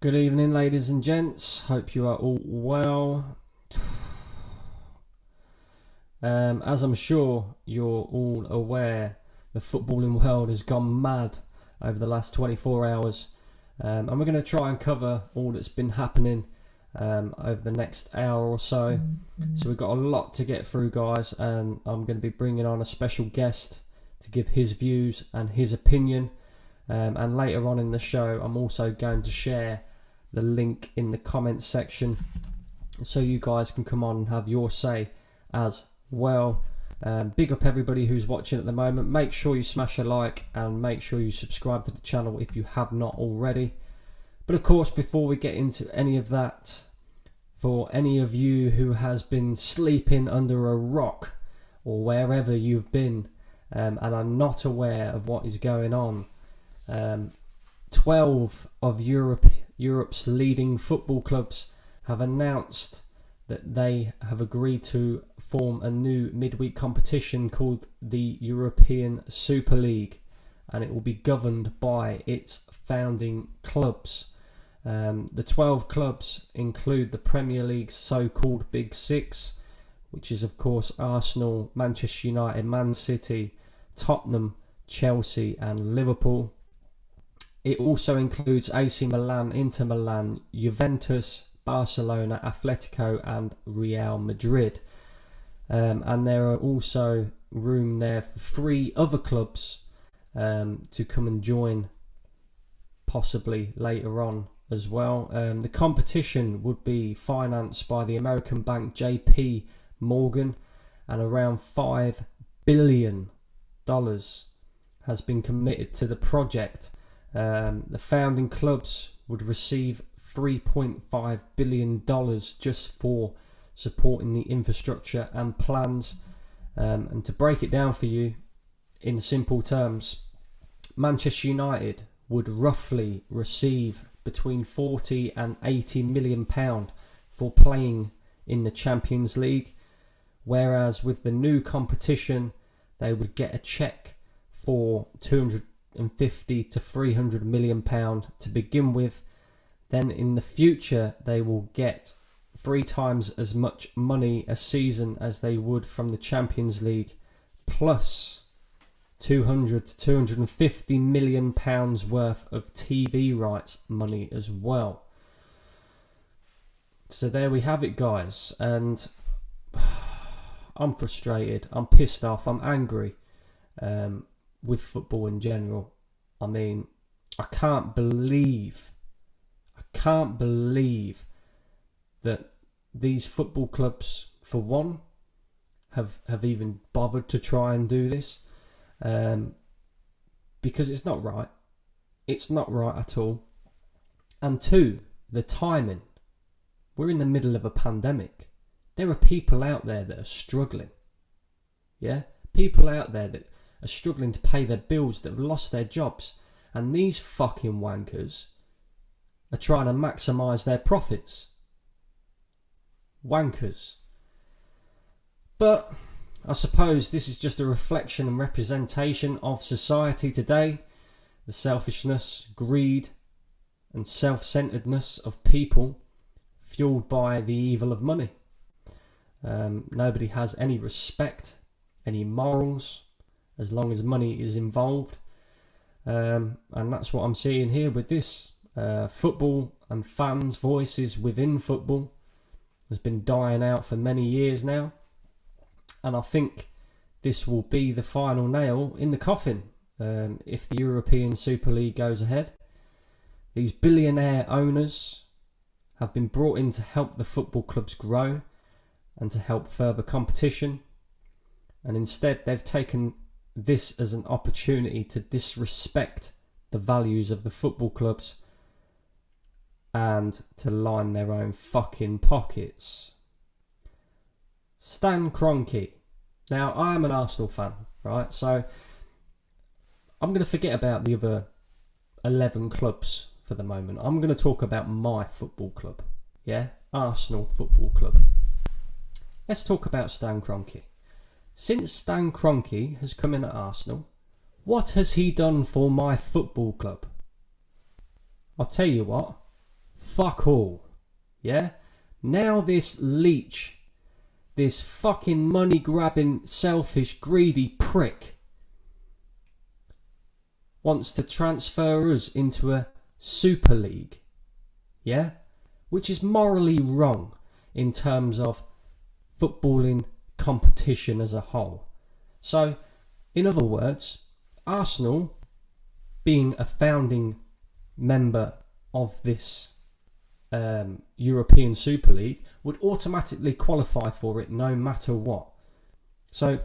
Good evening, ladies and gents. Hope you are all well. As I'm sure you're all aware, the footballing world has gone mad over the last 24 hours. And we're going to try and cover all that's been happening over the next hour or so. So we've got a lot to get through, guys, and I'm going to be bringing on a special guest to give his views and his opinion. And later on in the show, I'm also going to share the link in the comments section so you guys can come on and have your say as well. Big up everybody who's watching at the moment. Make sure you smash a like and make sure you subscribe to the channel if you have not already. But of course, before we get into any of that, for any of you who has been sleeping under a rock or wherever you've been and are not aware of what is going on, 12 of Europe's leading football clubs have announced that they have agreed to form a new midweek competition called the European Super League, and it will be governed by its founding clubs. The 12 clubs include the Premier League's so-called Big Six, which is of course Arsenal, Manchester United, Man City, Tottenham, Chelsea and Liverpool. It also includes AC Milan, Inter Milan, Juventus, Barcelona, Atletico and Real Madrid. And there are also room there for 3 other clubs to come and join possibly later on as well. The competition would be financed by the American bank JP Morgan, and around $5 billion has been committed to the project. The founding clubs would receive $3.5 billion just for supporting the infrastructure and plans. And to break it down for you in simple terms, Manchester United would roughly receive between 40 and 80 million pound for playing in the Champions League, whereas with the new competition they would get a cheque for 250 to 300 million pound to begin with. Then in the future they will get 3 times as much money a season as they would from the Champions League, plus 200 to 250 million pounds worth of TV rights money as well. So there we have it, guys, and I'm frustrated, I'm pissed off, I'm angry with football in general. I mean, I can't believe that these football clubs, for one, have even bothered to try and do this, because it's not right. It's not right at all. And 2, the timing. We're in the middle of a pandemic. There are people out there that are struggling. Yeah? People out there that are struggling to pay their bills, that have lost their jobs. And these fucking wankers are trying to maximise their profits. Wankers. But I suppose this is just a reflection and representation of society today. The selfishness, greed and self-centeredness of people, fueled by the evil of money. Nobody has any respect, any morals, as long as money is involved. And that's what I'm seeing here with this. Football and fans' voices within football has been dying out for many years now. And I think this will be the final nail in the coffin if the European Super League goes ahead. These billionaire owners have been brought in to help the football clubs grow and to help further competition. And instead they've taken this as an opportunity to disrespect the values of the football clubs and to line their own fucking pockets. Stan Kroenke. Now, I am an Arsenal fan, right? So I'm going to forget about the other 11 clubs for the moment. I'm going to talk about my football club. Yeah? Arsenal Football Club. Let's talk about Stan Kroenke. Since Stan Kroenke has come in at Arsenal, what has he done for my football club? I'll tell you what, fuck all. Yeah? Now this leech, this fucking money-grabbing, selfish, greedy prick wants to transfer us into a Super League. Yeah? Which is morally wrong in terms of footballing competition as a whole. So, in other words, Arsenal, being a founding member of this European Super League, would automatically qualify for it no matter what. So,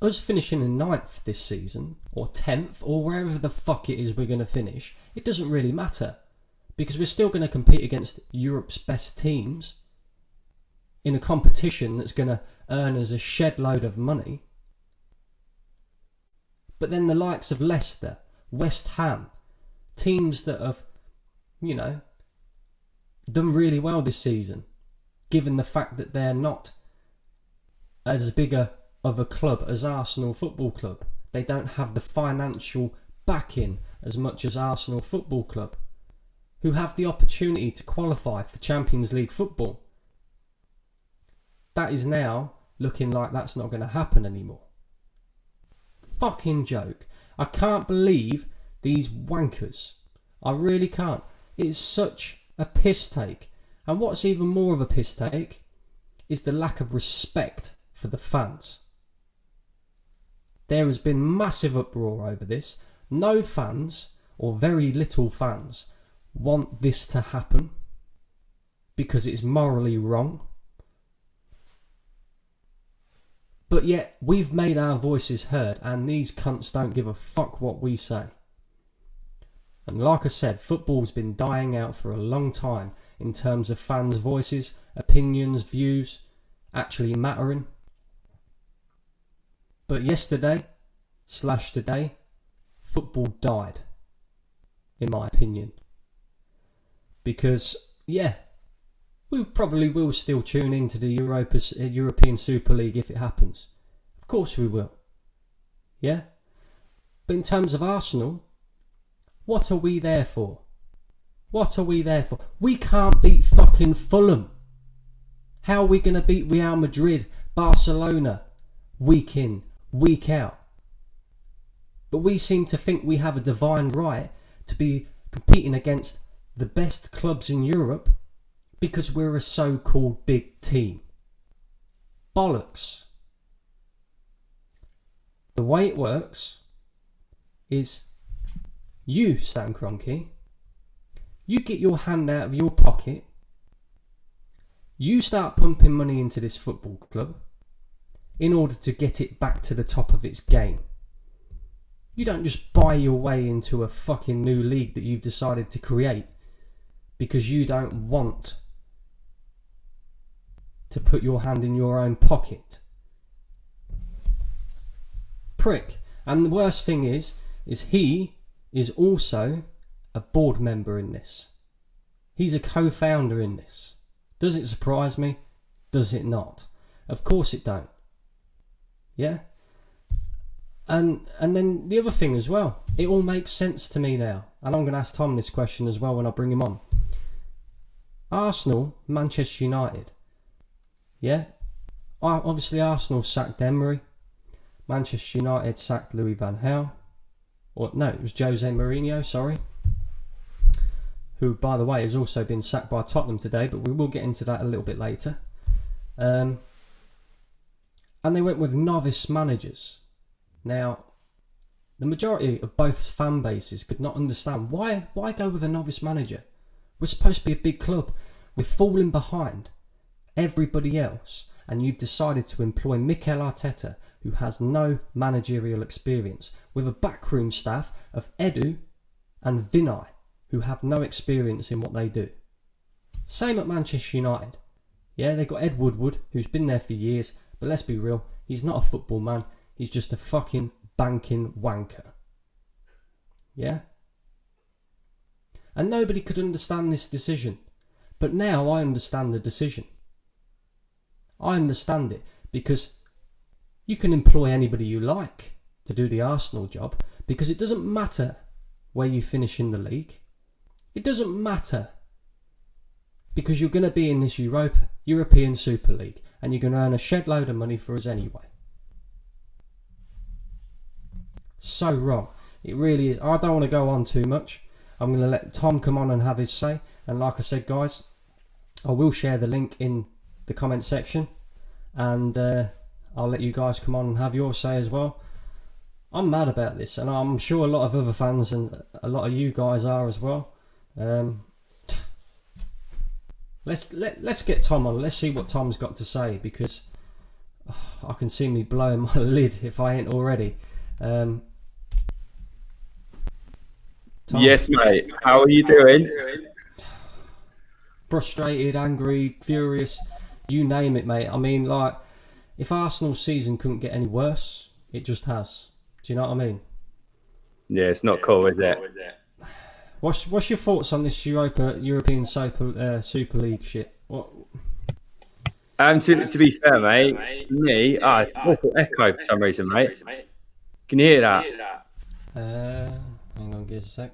us finishing in 9th this season, or 10th, or wherever the fuck it is we're going to finish, it doesn't really matter. Because we're still going to compete against Europe's best teams in a competition that's going to earn us a shed load of money. But then the likes of Leicester, West Ham, teams that have, you know, done really well this season, given the fact that they're not as big of a club as Arsenal Football Club. They don't have the financial backing as much as Arsenal Football Club, who have the opportunity to qualify for Champions League football. That is now looking like that's not going to happen anymore. Fucking joke. I can't believe these wankers. I really can't. It's such a piss take. And what's even more of a piss take is the lack of respect for the fans. There has been massive uproar over this. No fans, or very little fans, want this to happen because it's morally wrong. But yet, we've made our voices heard, and these cunts don't give a fuck what we say. And like I said, football's been dying out for a long time in terms of fans' voices, opinions, views actually mattering. But yesterday/today, football died, in my opinion. Because, yeah, we probably will still tune into the European Super League if it happens. Of course we will. Yeah? But in terms of Arsenal, what are we there for? What are we there for? We can't beat fucking Fulham. How are we going to beat Real Madrid, Barcelona, week in, week out? But we seem to think we have a divine right to be competing against the best clubs in Europe because we're a so-called big team. Bollocks. The way it works is you, Stan Kroenke, you get your hand out of your pocket, you start pumping money into this football club in order to get it back to the top of its game. You don't just buy your way into a fucking new league that you've decided to create because you don't want to put your hand in your own pocket. Prick. And the worst thing is he is also a board member in this. He's a co-founder in this. Does it surprise me? Does it not? Of course it don't. Yeah? And then the other thing as well, it all makes sense to me now. And I'm going to ask Tom this question as well when I bring him on. Arsenal, Manchester United. Yeah? Obviously Arsenal sacked Emery. Manchester United sacked Louis van Gaal. Or no, it was Jose Mourinho, sorry. Who, by the way, has also been sacked by Tottenham today, but we will get into that a little bit later. And they went with novice managers. Now, the majority of both fan bases could not understand why go with a novice manager. We're supposed to be a big club. We're falling behind everybody else, and you've decided to employ Mikel Arteta, who has no managerial experience, with a backroom staff of Edu and Vinay, who have no experience in what they do. Same at Manchester United. Yeah, they've got Ed Woodward, who's been there for years, but let's be real, he's not a football man. He's just a fucking banking wanker. Yeah? And nobody could understand this decision. But now I understand the decision. I understand it because you can employ anybody you like to do the Arsenal job, because it doesn't matter where you finish in the league. It doesn't matter because you're going to be in this European Super League, and you're going to earn a shed load of money for us anyway. So wrong. It really is. I don't want to go on too much. I'm going to let Tom come on and have his say. And like I said, guys, I will share the link in the comment section, and I'll let you guys come on and have your say as well. I'm mad about this, and I'm sure a lot of other fans and a lot of you guys are as well. Let's get Tom on. Let's see what Tom's got to say, because I can see me blowing my lid if I ain't already. Tom? Yes, mate. How are you doing? Frustrated, angry, furious, you name it, mate. I mean, like, if Arsenal's season couldn't get any worse, it just has. Do you know what I mean? Yeah, it's not cool, is it? What's your thoughts on this European Super League shit? What? To be fair, mate, awful echo for some reason, mate. Can you hear that? Hang on, give us a sec.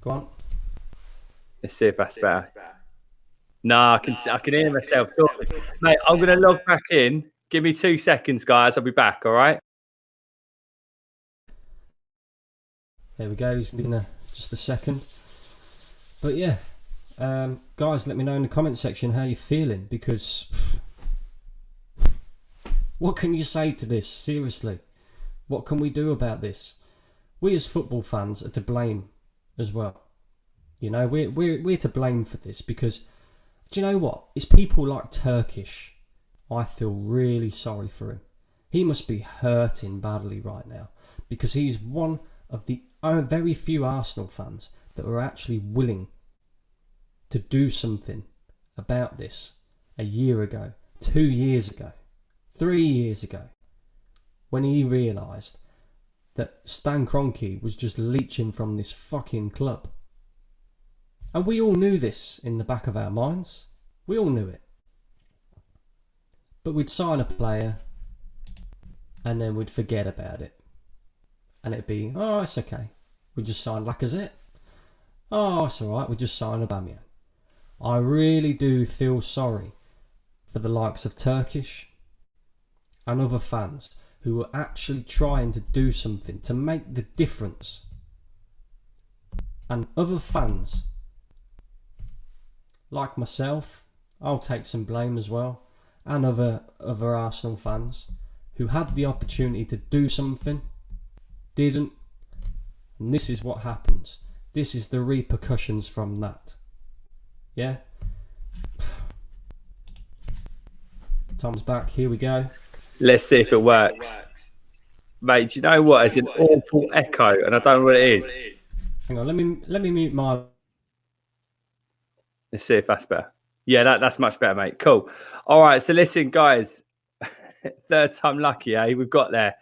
Go on. Let's see if that's better. No, I can hear myself talking. Mate, I'm going to log back in. Give me 2 seconds, guys. I'll be back, all right? There we go. He's giving just a second. But yeah, guys, let me know in the comment section how you're feeling, because what can you say to this? Seriously, what can we do about this? We as football fans are to blame as well. You know, we're to blame for this, because do you know what? It's people like Turkish. I feel really sorry for him. He must be hurting badly right now, because he's one of the very few Arsenal fans that were actually willing to do something about this a year ago, 2 years ago, 3 years ago, when he realised that Stan Kroenke was just leeching from this fucking club. And we all knew this in the back of our minds. We all knew it. But we'd sign a player and then we'd forget about it. And it'd be, oh, it's okay. We just signed Lacazette. Oh, it's alright, we just signed Aubameyang. I really do feel sorry for the likes of Turkish and other fans who were actually trying to do something to make the difference. And other fans, like myself, I'll take some blame as well, and other Arsenal fans who had the opportunity to do something, didn't, and this is what happens. This is the repercussions from that. Yeah? Tom's back, here we go. Let's see if it works. Mate, do you know what? It's an awful echo, and I don't know what it is. Hang on, let me mute my... Let's see if that's better. Yeah, that's much better, mate. Cool. All right, so listen, guys. Third time lucky, eh? We've got there.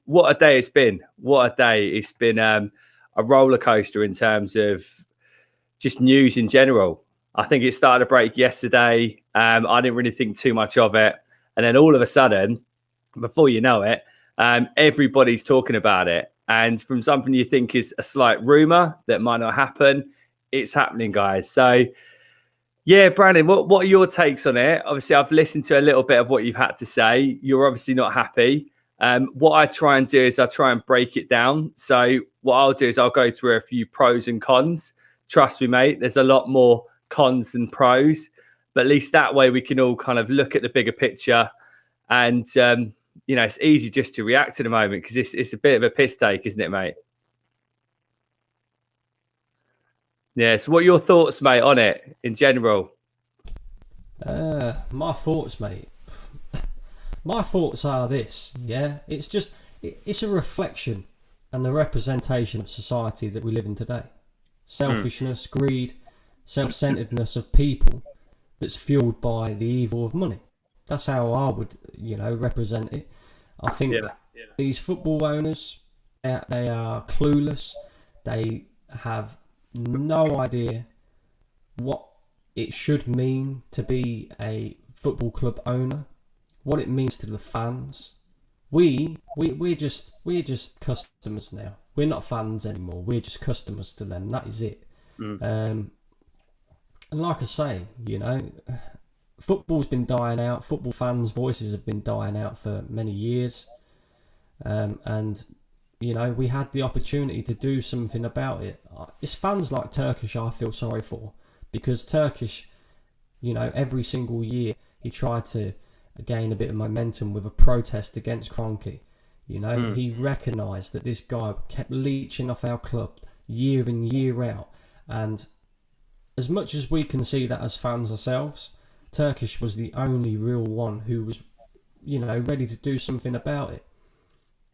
What a day it's been. What a day. It's been a roller coaster in terms of just news in general. I think it started to break yesterday. I didn't really think too much of it. And then all of a sudden, before you know it, everybody's talking about it. And from something you think is a slight rumour that might not happen, it's happening, guys. So, yeah, Brandon, what are your takes on it? Obviously, I've listened to a little bit of what you've had to say. You're obviously not happy. What I try and do is I try and break it down. So what I'll do is I'll go through a few pros and cons. Trust me, mate, there's a lot more cons than pros. But at least that way we can all kind of look at the bigger picture. And, you know, it's easy just to react at the moment because it's a bit of a piss take, isn't it, mate? Yeah, so what are your thoughts, mate, on it in general? My thoughts, mate. My thoughts are this, yeah? It's a reflection and the representation of society that we live in today. Selfishness, greed, self-centeredness of people that's fueled by the evil of money. That's how I would, represent it. I think these football owners, they are clueless. They have no idea what it should mean to be a football club owner, what it means to the fans. We're just customers now. We're not fans anymore. We're just customers to them. That is it. And like I say, football's been dying out. Football fans' voices have been dying out for many years. And we had the opportunity to do something about it. It's fans like Turkish I feel sorry for, because Turkish, every single year he tried to gain a bit of momentum with a protest against Kroenke. He recognised that this guy kept leeching off our club year in, year out. And as much as we can see that as fans ourselves, Turkish was the only real one who was, ready to do something about it.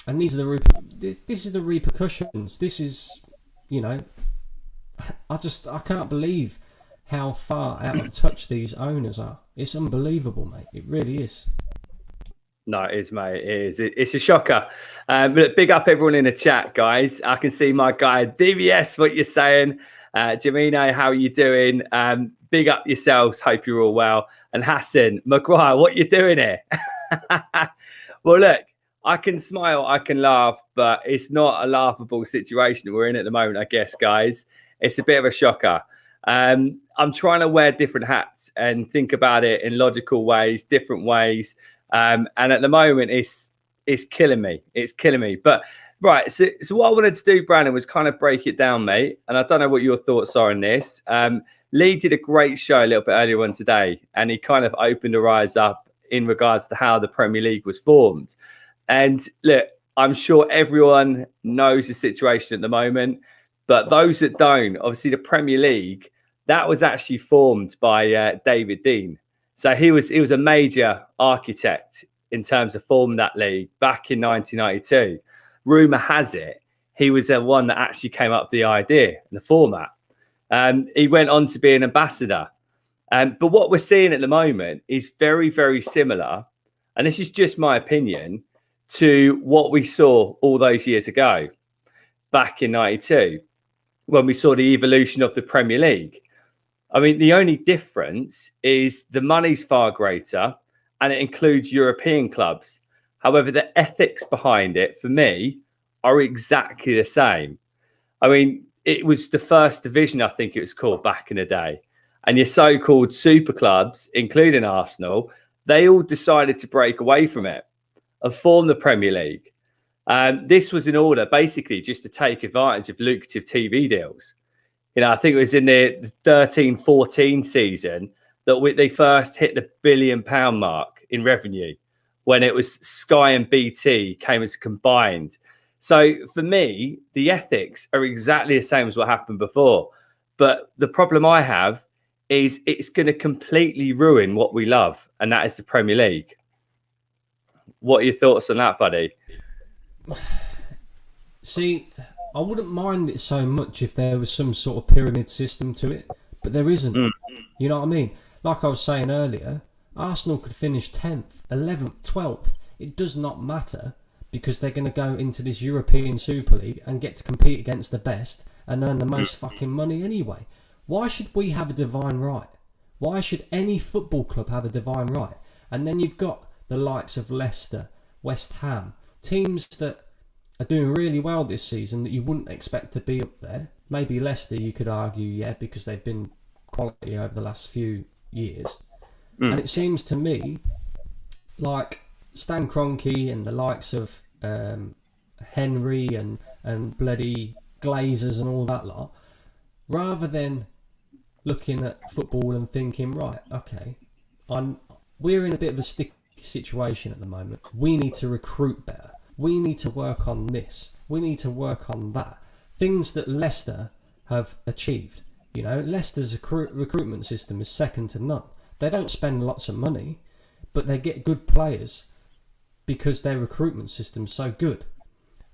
And these are this is the repercussions. This is, I can't believe how far out of touch these owners are. It's unbelievable, mate. It really is. No, it is, mate. It is. It's a shocker. But big up everyone in the chat, guys. I can see my guy DBS, what you're saying. Jamino, how are you doing? Big up yourselves. Hope you're all well. And Hassan, Maguire, what you doing here? Well, look, I can smile, I can laugh, but it's not a laughable situation that we're in at the moment, I guess, guys. It's a bit of a shocker. I'm trying to wear different hats and think about it in logical ways, different ways. And at the moment, it's killing me. It's killing me. But right, so what I wanted to do, Brandon, was kind of break it down, mate. And I don't know what your thoughts are on this. Lee did a great show a little bit earlier on today, and he kind of opened our eyes up in regards to how the Premier League was formed. And look, I'm sure everyone knows the situation at the moment, but those that don't, obviously the Premier League, that was actually formed by David Dein. So he was a major architect in terms of forming that league back in 1992. Rumour has it he was the one that actually came up with the idea and the format. He went on to be an ambassador. But what we're seeing at the moment is very, very similar, and this is just my opinion, to what we saw all those years ago, back in 92, when we saw the evolution of the Premier League. I mean, the only difference is the money's far greater and it includes European clubs. However, the ethics behind it, for me, are exactly the same. I mean, it was the first division, I think it was called back in the day. And your so-called super clubs, including Arsenal, they all decided to break away from it and form the Premier League. This was in order, basically, just to take advantage of lucrative TV deals. I think it was in the 13-14 season that they first hit the £1 billion mark in revenue, when it was Sky and BT came as combined. So for me, the ethics are exactly the same as what happened before. But the problem I have is it's going to completely ruin what we love, and that is the Premier League. What are your thoughts on that, buddy? See, I wouldn't mind it so much if there was some sort of pyramid system to it, but there isn't. You know what I mean? Like I was saying earlier, Arsenal could finish 10th, 11th, 12th. It does not matter, because they're going to go into this European Super League and get to compete against the best and earn the most fucking money anyway. Why should we have a divine right? Why should any football club have a divine right? And then you've got the likes of Leicester, West Ham, teams that are doing really well this season that you wouldn't expect to be up there. Maybe Leicester, you could argue, yeah, because they've been quality over the last few years. And it seems to me like Stan Kroenke and the likes of Henry and bloody Glazers and all that lot, rather than looking at football and thinking, right, okay, we're in a bit of a sticky situation at the moment. We need to recruit better. We need to work on this. We need to work on that. Things that Leicester have achieved. Leicester's recruitment system is second to none. They don't spend lots of money, but they get good players because their recruitment system's so good.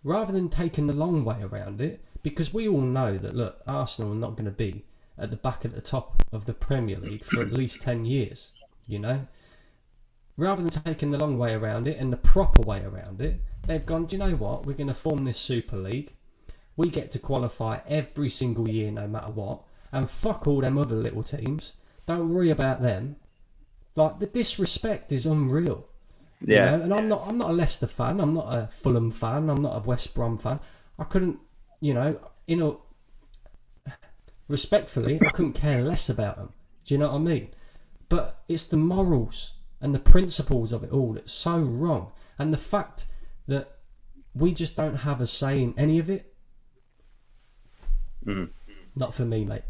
Rather than taking the long way around it, because we all know that, look, Arsenal are not going to be at the back at the top of the Premier League for at least 10 years, Rather than taking the long way around it and the proper way around it, they've gone, do you know what? We're going to form this Super League. We get to qualify every single year no matter what. And fuck all them other little teams. Don't worry about them. Like, the disrespect is unreal. Yeah. And I'm not a Leicester fan. I'm not a Fulham fan. I'm not a West Brom fan. I couldn't, respectfully, I couldn't care less about them. Do you know what I mean? But it's the morals and the principles of it all that's so wrong. And the fact that we just don't have a say in any of it. Not for me, mate.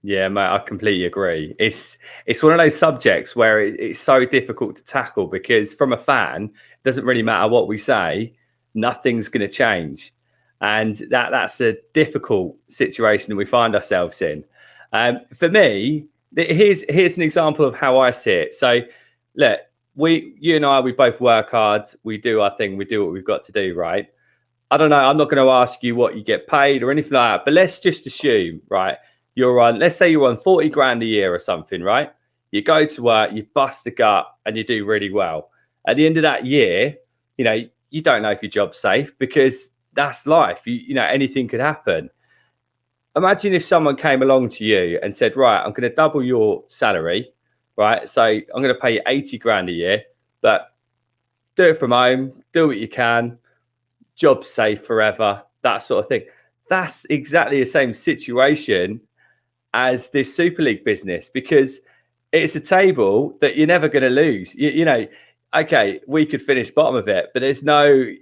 Yeah, mate, I completely agree. It's one of those subjects where it's so difficult to tackle because from a fan, it doesn't really matter what we say, nothing's going to change. And that's a difficult situation that we find ourselves in. For me, here's an example of how I see it. So, look, you and I, we both work hard. We do our thing. We do what we've got to do, right? I don't know. I'm not going to ask you what you get paid or anything like that. But let's just assume, right? Let's say you're on 40 grand a year or something, right? You go to work, you bust the gut, and you do really well. At the end of that year, you don't know if your job's safe because that's life. Anything could happen. Imagine if someone came along to you and said, right, I'm going to double your salary, right? So I'm going to pay you 80 grand a year, but do it from home, do what you can, job's safe forever, that sort of thing. That's exactly the same situation as this Super League business because it's a table that you're never going to lose. Okay, we could finish bottom of it, but there's no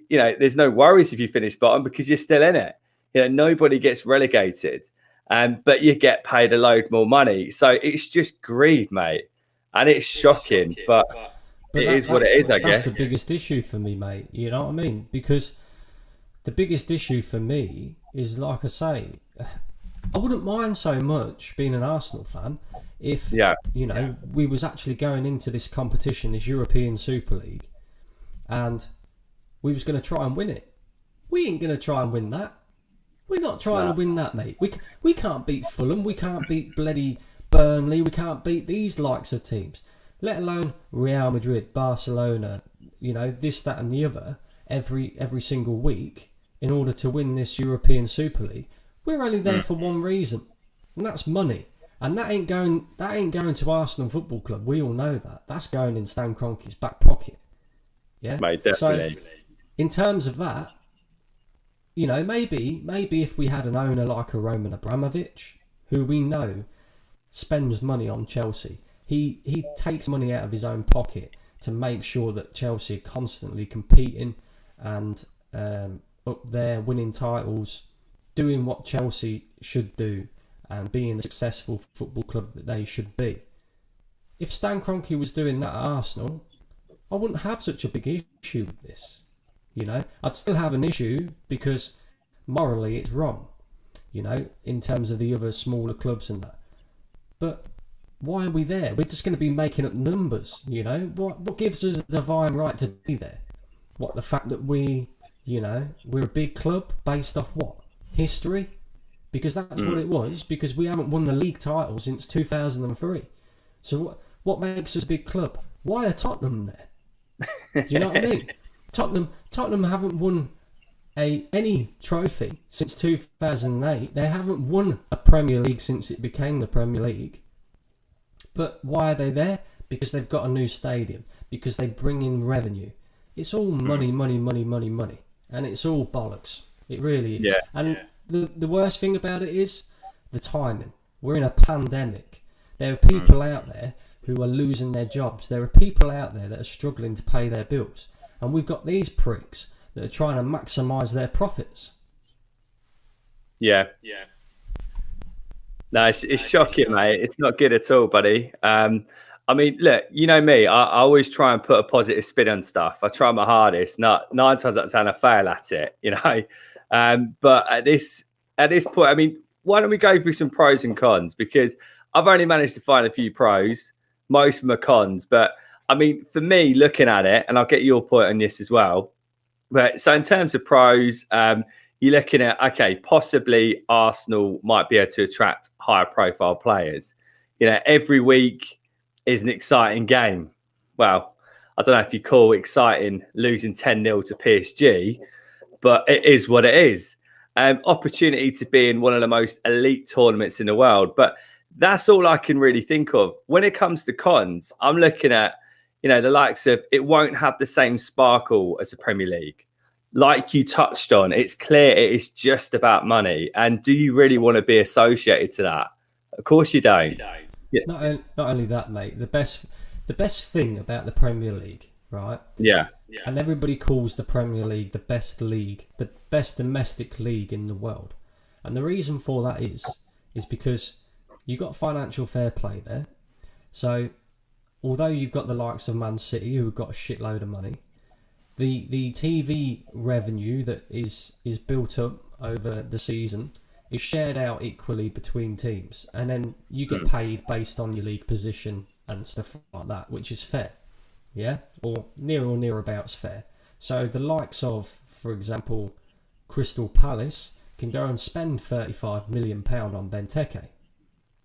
worries if you finish bottom because you're still in it. Nobody gets relegated, but you get paid a load more money. So it's just greed, mate, and it's shocking. But it is what it is, I guess. That's the biggest issue for me, mate. You know what I mean? Because the biggest issue for me is, like I say, I wouldn't mind so much being an Arsenal fan if we was actually going into this competition, this European Super League, and we was going to try and win it. We ain't going to try and win that. We're not trying to win that, mate. We can't beat Fulham. We can't beat bloody Burnley. We can't beat these likes of teams, let alone Real Madrid, Barcelona, this, that and the other every single week in order to win this European Super League. We're only there for one reason, and that's money. And that ain't going to Arsenal Football Club. We all know that. That's going in Stan Kroenke's back pocket. Yeah, mate, definitely. So, in terms of that, maybe if we had an owner like a Roman Abramovich, who we know spends money on Chelsea, he takes money out of his own pocket to make sure that Chelsea are constantly competing and up there winning titles, doing what Chelsea should do and being the successful football club that they should be. If Stan Kroenke was doing that at Arsenal, I wouldn't have such a big issue with this. I'd still have an issue because morally it's wrong, in terms of the other smaller clubs and that. But why are we there? We're just going to be making up numbers, What gives us the divine right to be there? What, the fact that we're a big club based off what? History? Because that's what it was, because we haven't won the league title since 2003. So what makes us a big club? Why are Tottenham there? Do you know what I mean? Tottenham haven't won any trophy since 2008. They haven't won a Premier League since it became the Premier League. But why are they there? Because they've got a new stadium. Because they bring in revenue. It's all money, money, money, money, money. And it's all bollocks. It really is. Yeah. And the worst thing about it is the timing. We're in a pandemic. There are people out there who are losing their jobs. There are people out there that are struggling to pay their bills. And we've got these pricks that are trying to maximise their profits. Yeah. No, it's shocking, mate. It's not good at all, buddy. I mean, look, you know me. I always try and put a positive spin on stuff. I try my hardest. Not 9 times out of 10, I fail at it. But at this point, I mean, why don't we go through some pros and cons? Because I've only managed to find a few pros. Most of them are cons. But I mean, for me, looking at it, and I'll get your point on this as well. But so in terms of pros, you're looking at, okay, possibly Arsenal might be able to attract higher profile players. Every week is an exciting game. Well, I don't know if you call exciting losing 10-0 to PSG, but it is what it is. Opportunity to be in one of the most elite tournaments in the world. But that's all I can really think of. When it comes to cons, I'm looking at, the likes of, it won't have the same sparkle as the Premier League. Like you touched on, it's clear it is just about money. And do you really want to be associated to that? Of course you don't. not only that, mate. The best thing about the Premier League, right? Yeah. And everybody calls the Premier League, the best domestic league in the world. And the reason for that is because you got financial fair play there. So, although you've got the likes of Man City, who've got a shitload of money, the TV revenue that is built up over the season is shared out equally between teams, and then you get paid based on your league position and stuff like that, which is fair, yeah, or nearabouts fair. So the likes of, for example, Crystal Palace can go and spend £35 million on Benteke,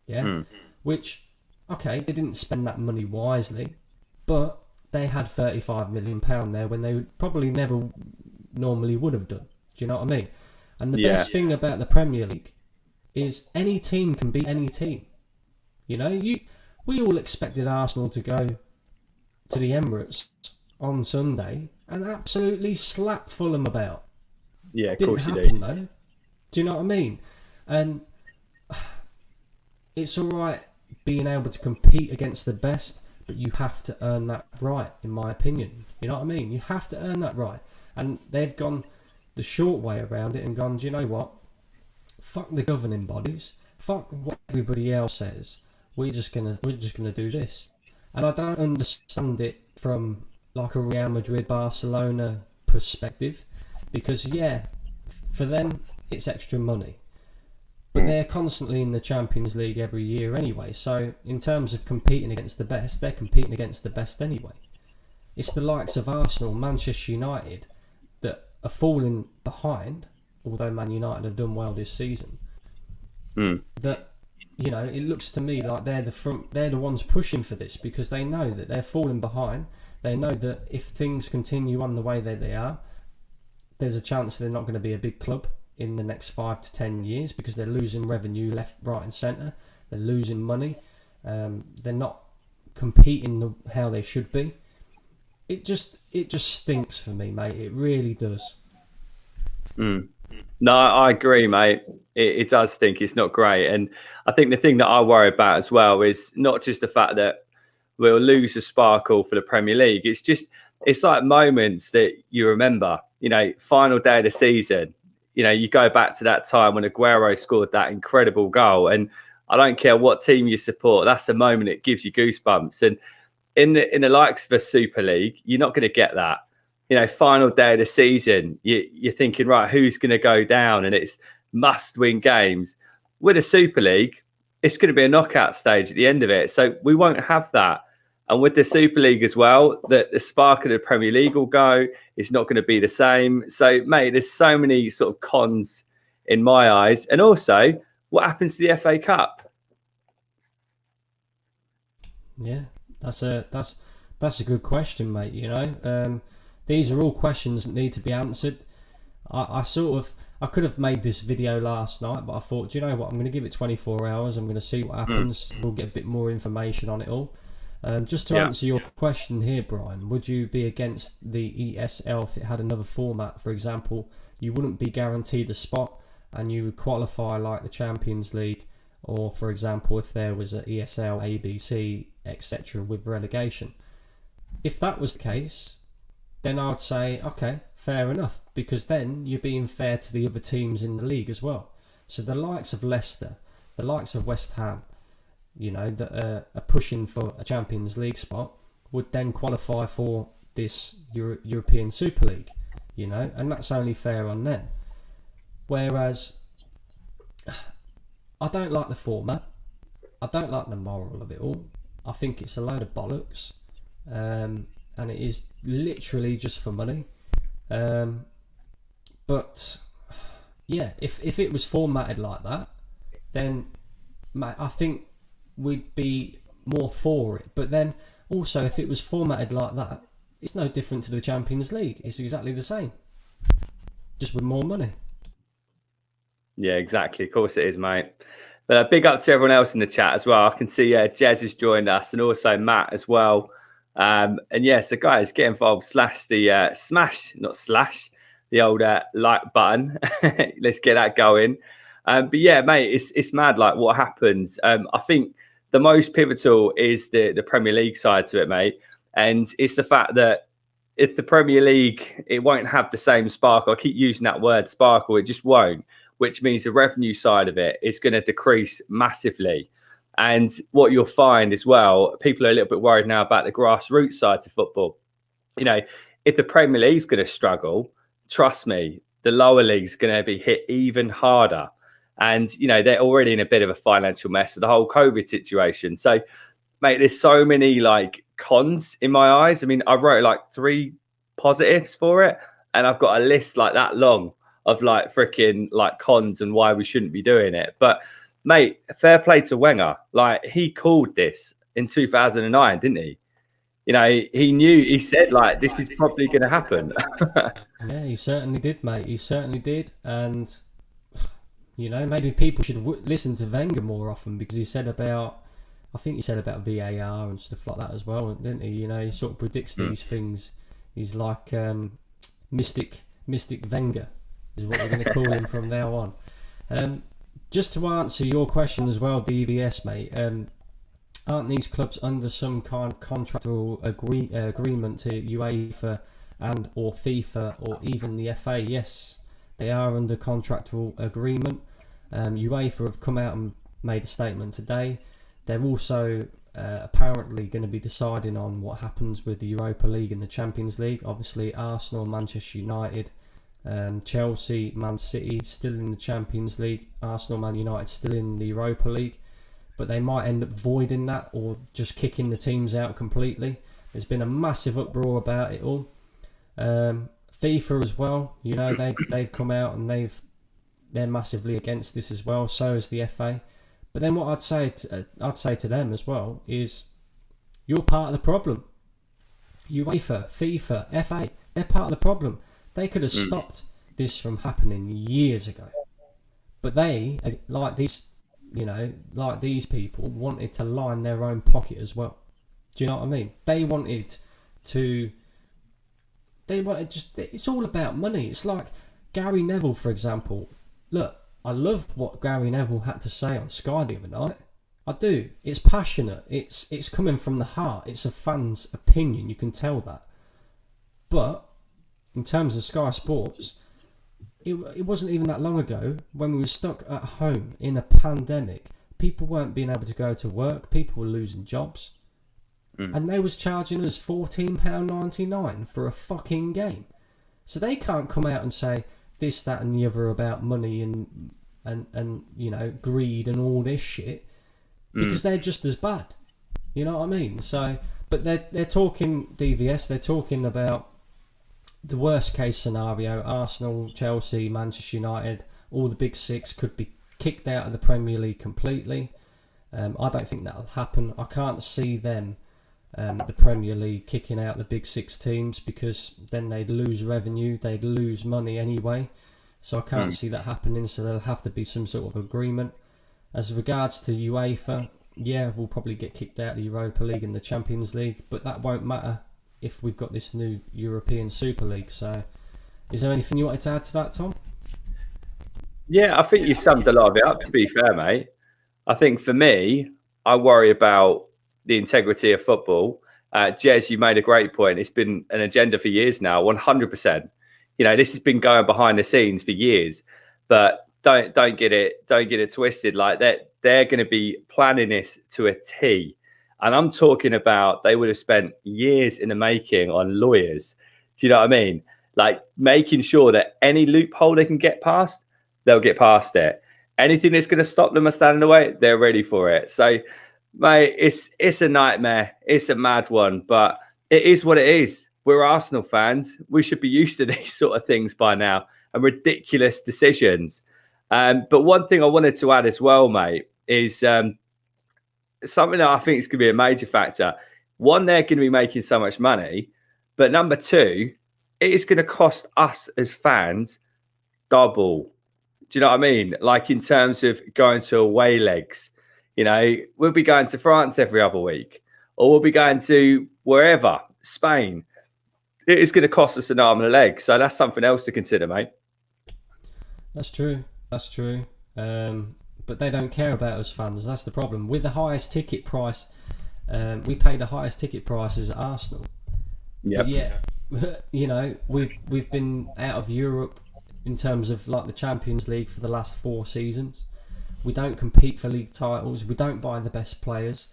yeah, which, okay, they didn't spend that money wisely, but they had £35 million there when they probably never normally would have done. Do you know what I mean? And the best thing about the Premier League is any team can beat any team. You know, we all expected Arsenal to go to the Emirates on Sunday and absolutely slap Fulham about. Yeah, of Didn't course you happen, do. though. Do you know what I mean? And it's all right being able to compete against the best, but you have to earn that right, in my opinion. You know what I mean? You have to earn that right. And they've gone the short way around it and gone, do you know what? Fuck the governing bodies. Fuck what everybody else says. We're just gonna do this. And I don't understand it from like a Real Madrid, Barcelona perspective, because for them it's extra money. But they're constantly in the Champions League every year anyway. So in terms of competing against the best, they're competing against the best anyway. It's the likes of Arsenal, Manchester United that are falling behind, although Man United have done well this season. That, you know, it looks to me like they're the ones pushing for this, because they know that they're falling behind. They know that if things continue on the way that they are, there's a chance they're not going to be a big club in the next 5 to 10 years, because they're losing revenue left, right and centre. They're losing money. They're not competing how they should be. It just stinks for me, mate. It really does. No, I agree, mate. It does stink. It's not great. And I think the thing that I worry about as well is not just the fact that we'll lose the sparkle for the Premier League. It's like moments that you remember, you know, final day of the season. You know, you go back to that time when Aguero scored that incredible goal. And I don't care what team you support, that's a moment that gives you goosebumps. And in the likes of a Super League, you're not going to get that. You know, final day of the season, you're thinking, right, who's going to go down? And it's must-win games. With a Super League, it's going to be a knockout stage at the end of it. So we won't have that. And with the Super League as well, the spark of the Premier League will go. It's not going to be the same. So, mate, there's so many sort of cons in my eyes. And also, what happens to the FA Cup? Yeah, that's a good question, mate. You know, these are all questions that need to be answered. I could have made this video last night, but I thought, do you know what? I'm going to give it 24 hours. I'm going to see what happens. We'll get a bit more information on it all. Just to answer your question here, Brian, would you be against the ESL if it had another format? For example, you wouldn't be guaranteed a spot and you would qualify like the Champions League, or for example, if there was an ESL, ABC, etc. with relegation. If that was the case, then I would say, okay, fair enough, because then you're being fair to the other teams in the league as well. So the likes of Leicester, the likes of West Ham, you know, that are pushing for a Champions League spot would then qualify for this European Super League, you know, and that's only fair on them. Whereas I don't like the format. I don't like the moral of it all. I think it's a load of bollocks, and it is literally just for money. But yeah, if it was formatted like that, then I think we'd be more for it. But then also, if it was formatted like that, it's no different to the Champions League. It's exactly the same, just with more money. Yeah, exactly. Of course it is, mate. But big up to everyone else in the chat as well. I can see Jez has joined us, and also Matt as well. And yeah, so guys, get involved. Smash the the old like button. Let's get that going. But yeah, mate, it's mad like what happens. I think the most pivotal is the Premier League side to it, mate. And it's the fact that if the Premier League, it won't have the same sparkle. I keep using that word, sparkle. It just won't, which means the revenue side of it is going to decrease massively. And what you'll find as well, people are a little bit worried now about the grassroots side to football. You know, if the Premier League's going to struggle, trust me, the lower league's going to be hit even harder. And, you know, they're already in a bit of a financial mess of the whole COVID situation. So, mate, there's so many like cons in my eyes. I mean, I wrote like 3 positives for it, and I've got a list like that long of like freaking like cons and why we shouldn't be doing it. But, mate, fair play to Wenger. Like, he called this in 2009, didn't he? You know, he knew, he said, like, this is probably going to happen. Yeah, he certainly did, mate. He certainly did. And, you know, maybe people should listen to Wenger more often, because he said about, I think he said about VAR and stuff like that as well, didn't he? You know, he sort of predicts these things. He's like Mystic Wenger is what we're going to call him from now on. Just to answer your question as well, DVS, mate, aren't these clubs under some kind of contractual agreement to UEFA and or FIFA or even the FA? Yes, they are under contractual agreement. UEFA have come out and made a statement today. They're also apparently going to be deciding on what happens with the Europa League and the Champions League. Obviously, Arsenal, Manchester United, Chelsea, Man City still in the Champions League. Arsenal, Man United still in the Europa League. But they might end up voiding that or just kicking the teams out completely. There's been a massive uproar about it all. FIFA as well, you know, they've come out and they're massively against this as well. So is the FA. But then what I'd say to them as well is, you're part of the problem. UEFA, FIFA, FA, they're part of the problem. They could have stopped this from happening years ago. But they, like these, you know, like these people, wanted to line their own pocket as well. Do you know what I mean? They wanted just, it's all about money. It's like Gary Neville, for example. Look, I love what Gary Neville had to say on Sky the other night. I do. It's passionate. It's coming from the heart. It's a fan's opinion. You can tell that. But in terms of Sky Sports, it wasn't even that long ago when we were stuck at home in a pandemic. People weren't being able to go to work. People were losing jobs. And they was charging us £14.99 for a fucking game. So they can't come out and say this, that and the other about money and you know, greed and all this shit, because they're just as bad. You know what I mean? So, but they're talking DVS, they're talking about the worst case scenario. Arsenal, Chelsea, Manchester United, all the big 6 could be kicked out of the Premier League completely. I don't think that'll happen. I can't see them, the Premier League, kicking out the big 6 teams, because then they'd lose revenue, they'd lose money anyway. So I can't see that happening. So there'll have to be some sort of agreement. As regards to UEFA, yeah, we'll probably get kicked out of the Europa League and the Champions League, but that won't matter if we've got this new European Super League. So is there anything you wanted to add to that, Tom? Yeah, I think you summed a lot of it up, to be fair, mate. I think for me, I worry about the integrity of football. Jez, you made a great point. It's been an agenda for years now, 100%. You know, this has been going behind the scenes for years, but don't get it twisted. Like that, they're going to be planning this to a T. And I'm talking about, they would have spent years in the making on lawyers. Do you know what I mean? Like making sure that any loophole they can get past, they'll get past it. Anything that's going to stop them or stand in the way, they're ready for it. So, mate, it's a nightmare. It's a mad one, but it is what it is. We're Arsenal fans. We should be used to these sort of things by now, and ridiculous decisions. But one thing I wanted to add as well, mate, is something that I think is going to be a major factor. One, they're going to be making so much money, but number 2, it is going to cost us as fans double. Do you know what I mean? Like in terms of going to away legs. You know, we'll be going to France every other week, or we'll be going to wherever, Spain. It is going to cost us an arm and a leg. So that's something else to consider, mate. That's true. That's true. but they don't care about us fans. That's the problem. With the highest ticket price, we pay the highest ticket prices at Arsenal. Yep. But yeah, you know, we've been out of Europe in terms of like the Champions League for the last 4 seasons. We don't compete for league titles. We don't buy the best players.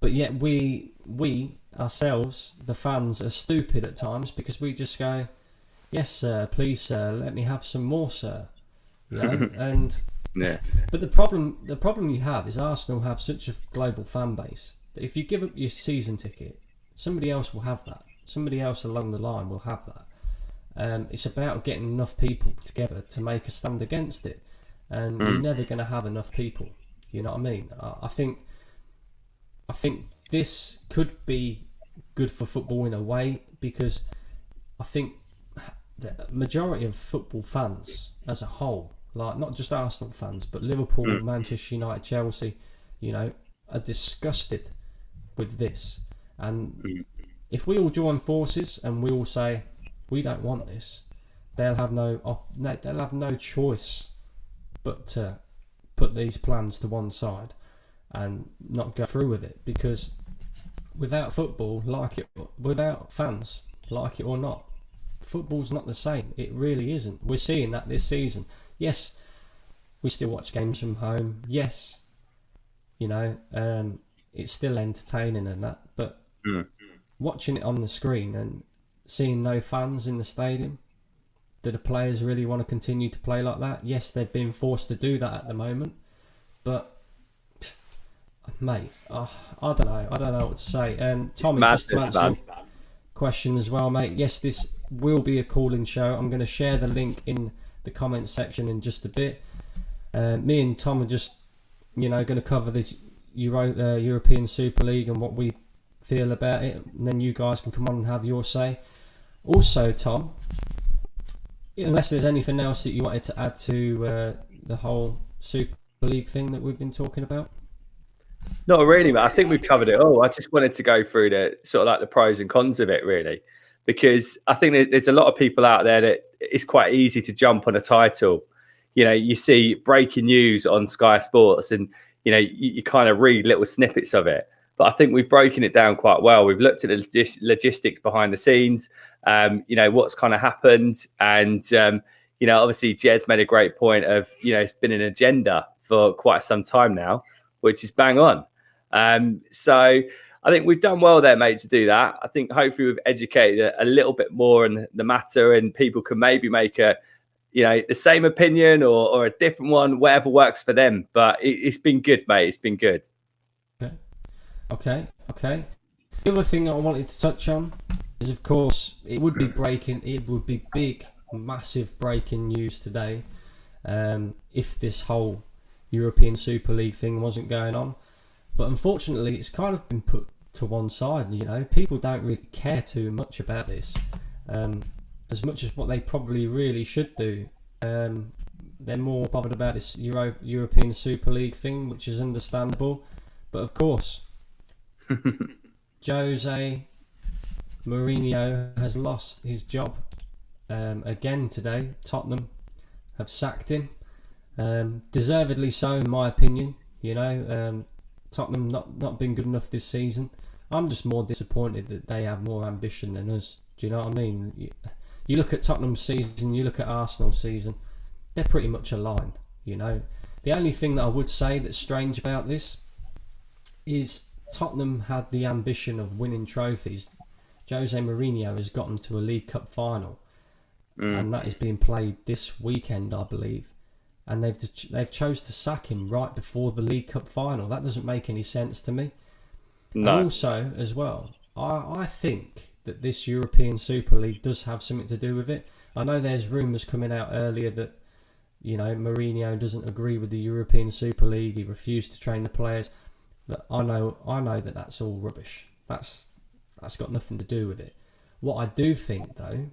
But yet we ourselves, the fans, are stupid at times because we just go, yes, sir, please, sir, let me have some more, sir. You know, and yeah. But the problem you have is Arsenal have such a global fan base that if you give up your season ticket, somebody else will have that. Somebody else along the line will have that. It's about getting enough people together to make a stand against it, and you're never going to have enough people. You know what I mean? I think this could be good for football in a way, because I think the majority of football fans as a whole, like not just Arsenal fans, but Liverpool, Manchester United, Chelsea, you know, are disgusted with this. And if we all join forces and we all say we don't want this, they'll have no choice but to put these plans to one side and not go through with it, because without football, without fans, like it or not, football's not the same. It really isn't. We're seeing that this season. Yes, we still watch games from home. Yes, you know, it's still entertaining and that, but watching it on the screen and seeing no fans in the stadium, do the players really want to continue to play like that? Yes, they've been forced to do that at the moment, but mate, I don't know what to say. Tommy, just to answer your question as well, mate. Yes, this will be a call-in show. I'm going to share the link in the comments section in just a bit. Me and Tom are just, you know, going to cover this European Super League and what we feel about it, and then you guys can come on and have your say. Also, Tom, unless there's anything else that you wanted to add to the whole Super League thing that we've been talking about. Not really, mate. I think we've covered it all. I just wanted to go through the sort of like the pros and cons of it, really, because I think there's a lot of people out there that it's quite easy to jump on a title. You know, you see breaking news on Sky Sports, and you know you kind of read little snippets of it. But I think we've broken it down quite well. We've looked at the logistics behind the scenes, you know, what's kind of happened, and you know, obviously Jez made a great point of, you know, it's been an agenda for quite some time now, which is bang on. So I think we've done well there, mate, to do that. I think hopefully we've educated a little bit more on the matter, and people can maybe make the same opinion or a different one, whatever works for them. But it's been good, mate. It's been good. Okay. The other thing I wanted to touch on is, of course, it would be big, massive breaking news today if this whole European Super League thing wasn't going on. But unfortunately, it's kind of been put to one side. You know, people don't really care too much about this, as much as what they probably really should do. They're more bothered about this European Super League thing, which is understandable. But of course, Jose Mourinho has lost his job again today. Tottenham have sacked him, deservedly so, in my opinion. You know, Tottenham not been good enough this season. I'm just more disappointed that they have more ambition than us. Do you know what I mean? You look at Tottenham's season, you look at Arsenal's season, they're pretty much aligned. You know, the only thing that I would say that's strange about this is Tottenham had the ambition of winning trophies. Jose Mourinho has gotten to a League Cup final, and that is being played this weekend, I believe. And they've chose to sack him right before the League Cup final. That doesn't make any sense to me. No. And also, as well, I think that this European Super League does have something to do with it. I know there's rumours coming out earlier that, you know, Mourinho doesn't agree with the European Super League. He refused to train the players. But I know that that's all rubbish. That's got nothing to do with it. What I do think, though,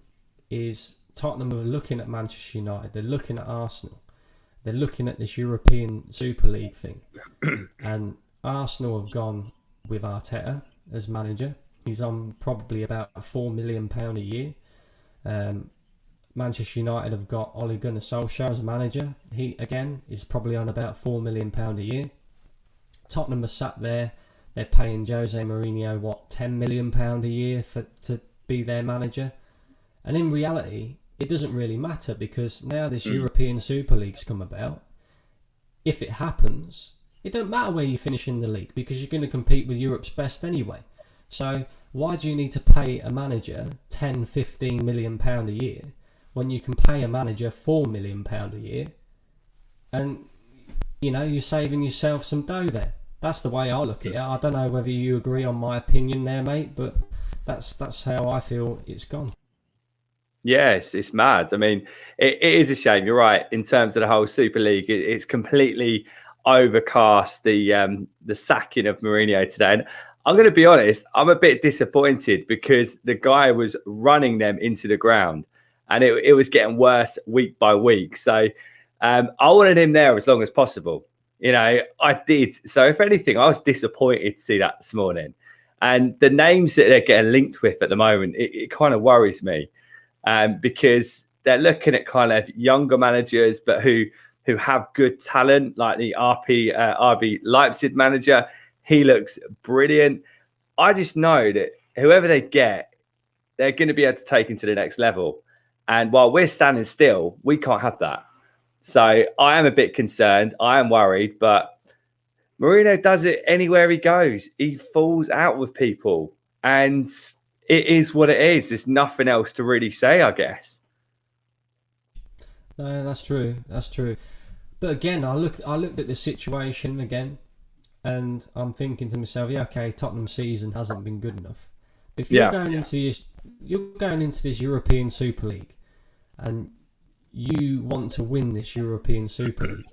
is Tottenham are looking at Manchester United. They're looking at Arsenal. They're looking at this European Super League thing. And Arsenal have gone with Arteta as manager. He's on probably about £4 million a year. Manchester United have got Ole Gunnar Solskjaer as a manager. He, again, is probably on about £4 million a year. Tottenham are sat there. They're paying Jose Mourinho, £10 million a year to be their manager. And in reality, it doesn't really matter, because now this European Super League's come about. If it happens, it don't matter where you finish in the league, because you're going to compete with Europe's best anyway. So why do you need to pay a manager £10-15 million a year when you can pay a manager £4 million a year? And, you're saving yourself some dough there. That's the way I look at it. I don't know whether you agree on my opinion there, mate, but that's how I feel it's gone. Yes, it's mad. I mean, it is a shame. You're right. In terms of the whole Super League, it's completely overcast the sacking of Mourinho today. And I'm going to be honest, I'm a bit disappointed, because the guy was running them into the ground, and it was getting worse week by week. So I wanted him there as long as possible. I did. So if anything, I was disappointed to see that this morning. And the names that they're getting linked with at the moment, it kind of worries me. Because they're looking at kind of younger managers, but who have good talent, like the RB Leipzig manager. He looks brilliant. I just know that whoever they get, they're going to be able to take him to the next level. And while we're standing still, we can't have that. So I am a bit concerned. I am worried, but Mourinho does it anywhere he goes. He falls out with people, and it is what it is. There's nothing else to really say, I guess. No, that's true. That's true. But again, I looked at the situation again, and I'm thinking to myself, yeah, okay, Tottenham's season hasn't been good enough. But if you're going into this European Super League, and you want to win this European Super League,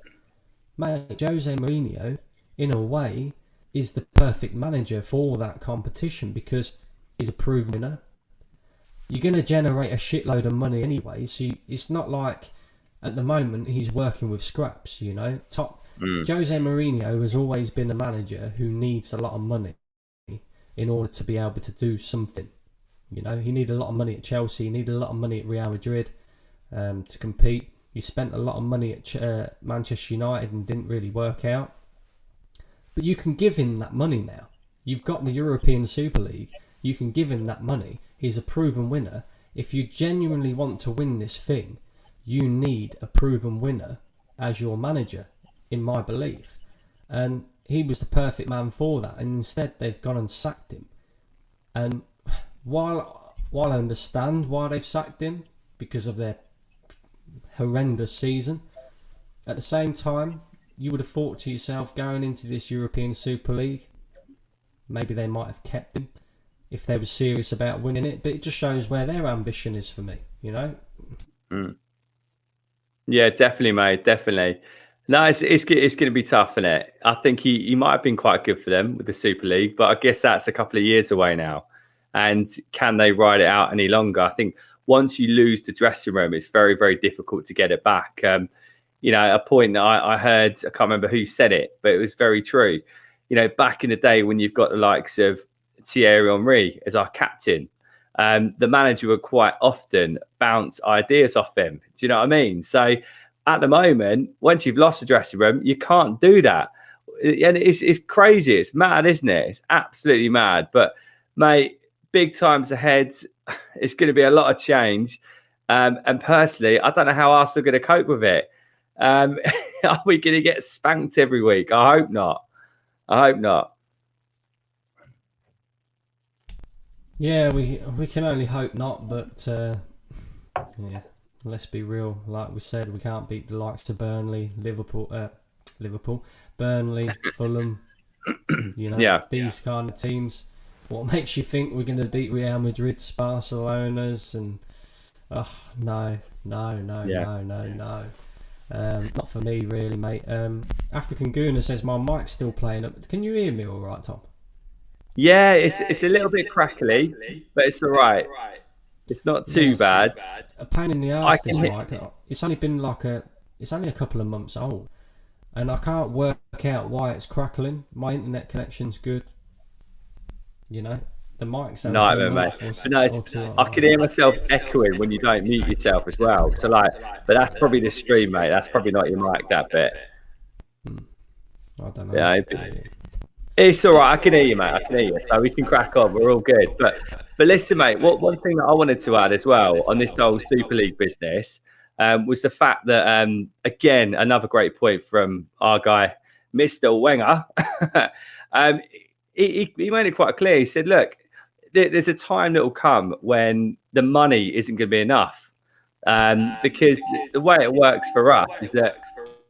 mate, Jose Mourinho, in a way, is the perfect manager for that competition, because he's a proven winner. You're going to generate a shitload of money anyway, so it's not like at the moment he's working with scraps, Jose Mourinho has always been a manager who needs a lot of money in order to be able to do something. He needed a lot of money at Chelsea, he needed a lot of money at Real Madrid to compete. He spent a lot of money at Manchester United and didn't really work out. But you can give him that money now. You've got the European Super League. You can give him that money. He's a proven winner. If you genuinely want to win this thing, you need a proven winner as your manager, in my belief. And he was the perfect man for that. And instead, they've gone and sacked him. And while I understand why they've sacked him, because of their horrendous season, at the same time, you would have thought to yourself, going into this European Super League, maybe they might have kept him if they were serious about winning it. But it just shows where their ambition is for me, Yeah, definitely, mate. Definitely. No, it's going to be tough, isn't it? I think he might have been quite good for them with the Super League, but I guess that's a couple of years away now. And can they ride it out any longer? I think once you lose the dressing room, it's very, very difficult to get it back. A point that I heard, I can't remember who said it, but it was very true. Back in the day when you've got the likes of Thierry Henry as our captain, the manager would quite often bounce ideas off him. Do you know what I mean? So at the moment, once you've lost the dressing room, you can't do that. And it's crazy. It's mad, isn't it? It's absolutely mad. But, mate, big times ahead. It's going to be a lot of change. And personally, I don't know how Arsenal are going to cope with it. Are we going to get spanked every week? I hope not. Yeah, we can only hope not, but let's be real. Like we said, we can't beat the likes of Burnley, Liverpool, Burnley, Fulham. These kind of teams. What makes you think we're going to beat Real Madrid's, Barcelona's, and no. Not for me, really, mate. African Gooner says my mic's still playing up. Can you hear me all right, Tom? Yeah, it's a little bit crackly, but it's all right. It's not too bad. A pain in the arse, this mic. It's only been it's only a couple of months old, and I can't work out why it's crackling. My internet connection's good, the mic's only Nightmare, mate. But no, I can hear myself echoing when you don't mute yourself as well. So like, but that's probably the stream, mate. That's probably not your mic, that bit. I don't know. Yeah, it's all right. I can hear you, mate. I can hear you. So we can crack on. We're all good. But listen, mate. One thing that I wanted to add as well on this whole Super League business was the fact that again, another great point from our guy, Mr. Wenger. He made it quite clear. He said, "Look, there's a time that will come when the money isn't going to be enough, because the way it works for us is that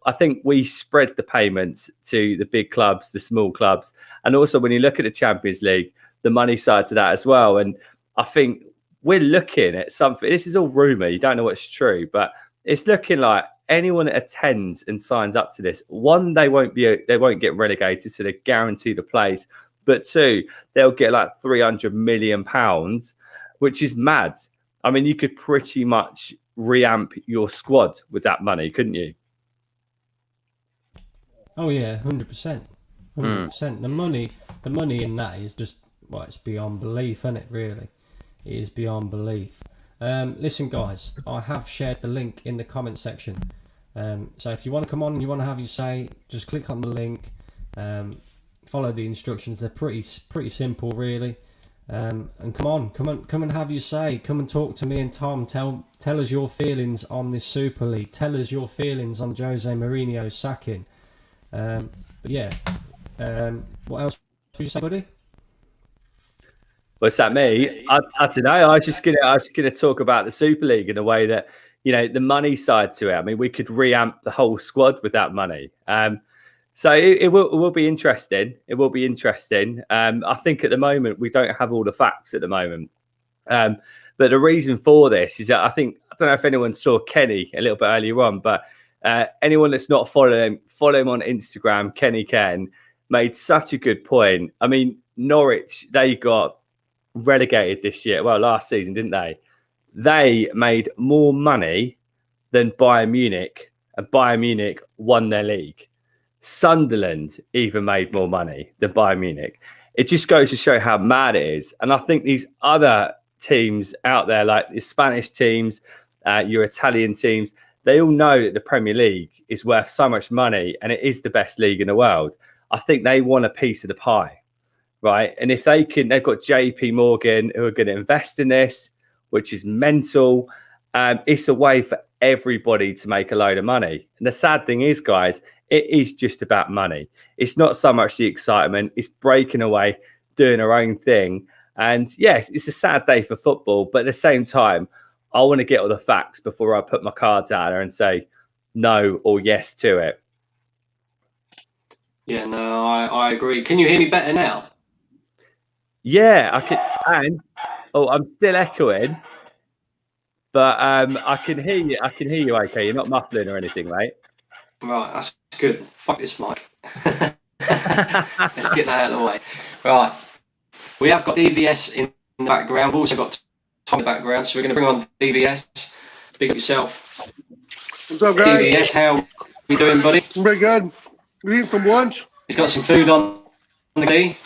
I think we spread the payments to the big clubs, the small clubs, and also when you look at the Champions League, the money side to that as well. And I think we're looking at something. This is all rumor. You don't know what's true, but it's looking like anyone that attends and signs up to this, one, they won't get relegated, so they're guaranteed a place. But two, they'll get like £300 million, which is mad. I mean, you could pretty much reamp your squad with that money, couldn't you? Oh yeah, 100%. 100%. The money in that is just, well, it's beyond belief, isn't it? Really, it is beyond belief. Listen, guys, I have shared the link in the comment section. So if you want to come on and you want to have your say, just click on the link. Follow the instructions. They're pretty simple, really. And come and have your say. Come and talk to me and Tom. Tell us your feelings on this Super League. Tell us your feelings on Jose Mourinho's sacking. But yeah, what else do you say, buddy? What's that, me? I don't know. I was just gonna talk about the Super League in a way that, you know, the money side to it. I mean, we could reamp the whole squad with that money. So it will be interesting. It will be interesting. I think at the moment we don't have all the facts at the moment. But the reason for this is that I don't know if anyone saw Kenny a little bit earlier on, but anyone that's not following him on Instagram, Kenny Ken, made such a good point. I mean, Norwich, they got relegated this year. Well, last season, didn't they? They made more money than Bayern Munich, and Bayern Munich won their league. Sunderland even made more money than Bayern Munich. It just goes to show how mad it is. And I think these other teams out there, like the Spanish teams, your Italian teams, they all know that the Premier League is worth so much money and it is the best league in the world. I think they want a piece of the pie, right? And if they can, they've got JP Morgan who are going to invest in this, which is mental. It's a way for everybody to make a load of money. And the sad thing is, guys, it is just about money. It's not so much the excitement. It's breaking away, doing our own thing. And yes, it's a sad day for football, but at the same time, I want to get all the facts before I put my cards out there and say no or yes to it. Yeah, no, I agree. Can you hear me better now? Yeah, I can. And I'm still echoing, but I can hear you. I can hear you okay. You're not muffling or anything, mate. Right, that's good. Fuck this mic. Let's get that out of the way. Right, we have got DVS in the background. We've also got Tom in the background, so we're going to bring on DVS. Big up yourself. What's up, guys? DVS, how we doing, buddy? I'm pretty good. We eating some lunch? He's got some food on the day.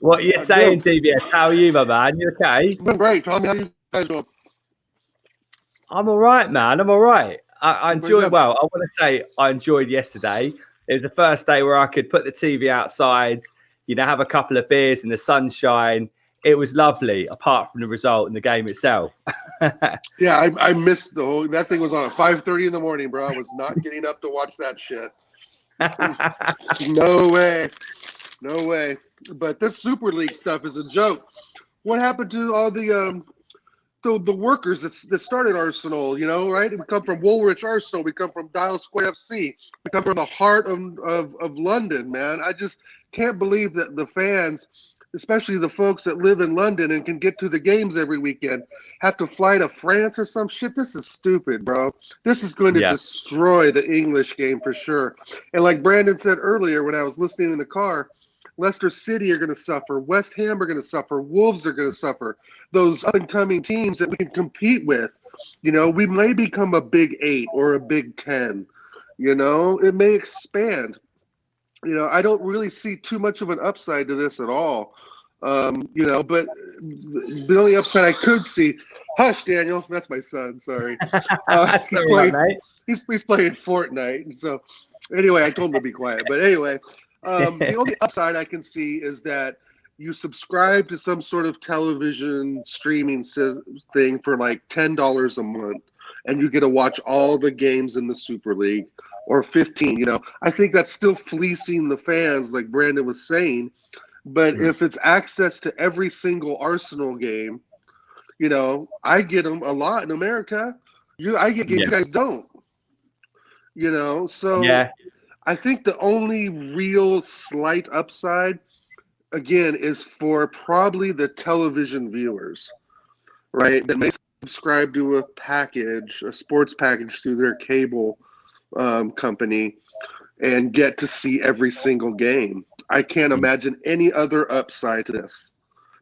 What are you saying, DVS? How are you, my man? You okay? I'm doing great. Tell me how you guys doing. I'm all right, man. I'm all right. I enjoyed, well, I want to say I enjoyed yesterday. It was the first day where I could put the TV outside, you know, have a couple of beers in the sunshine. It was lovely, apart from the result in the game itself. Yeah, I missed the whole. That thing was on at 5:30 in the morning, bro. I was not getting up to watch that shit. No way. No way. But this Super League stuff is a joke. What happened to all the workers that started Arsenal, you know, right? We come from Woolwich Arsenal. We come from Dial Square FC. We come from the heart of London, man. I just can't believe that the fans, especially the folks that live in London and can get to the games every weekend, have to fly to France or some shit. This is stupid, bro. This is going to destroy the English game for sure. And like Brandon said earlier when I was listening in the car, Leicester City are going to suffer. West Ham are going to suffer. Wolves are going to suffer. Those up-and-coming teams that we can compete with, you know, we may become a Big 8 or a Big 10. You know, it may expand. You know, I don't really see too much of an upside to this at all. But the only upside I could see, hush, Daniel, that's my son. Sorry, That's all right, mate. he's playing Fortnite. So anyway, I told him to be quiet. But anyway, the only upside I can see is that you subscribe to some sort of television streaming thing for like $10 a month, and you get to watch all the games in the Super League, or 15. I think that's still fleecing the fans, like Brandon was saying. But if it's access to every single Arsenal game, I get them a lot in America. I get games you guys don't. So Yeah. I think the only real slight upside, again, is for probably the television viewers, right? That may subscribe to a sports package through their cable company, and get to see every single game. I can't imagine any other upside to this.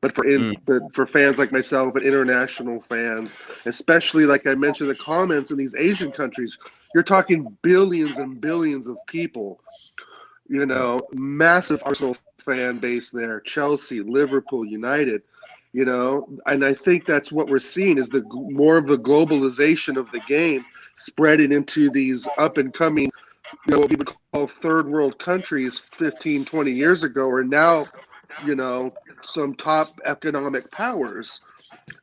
But for fans like myself and international fans, especially like I mentioned, the comments in these Asian countries, you're talking billions and billions of people. Massive Arsenal fan base there, Chelsea, Liverpool, United. And I think that's what we're seeing is more of the globalization of the game spreading into these up and coming, what we would call third world countries 15, 20 years ago are now, some top economic powers.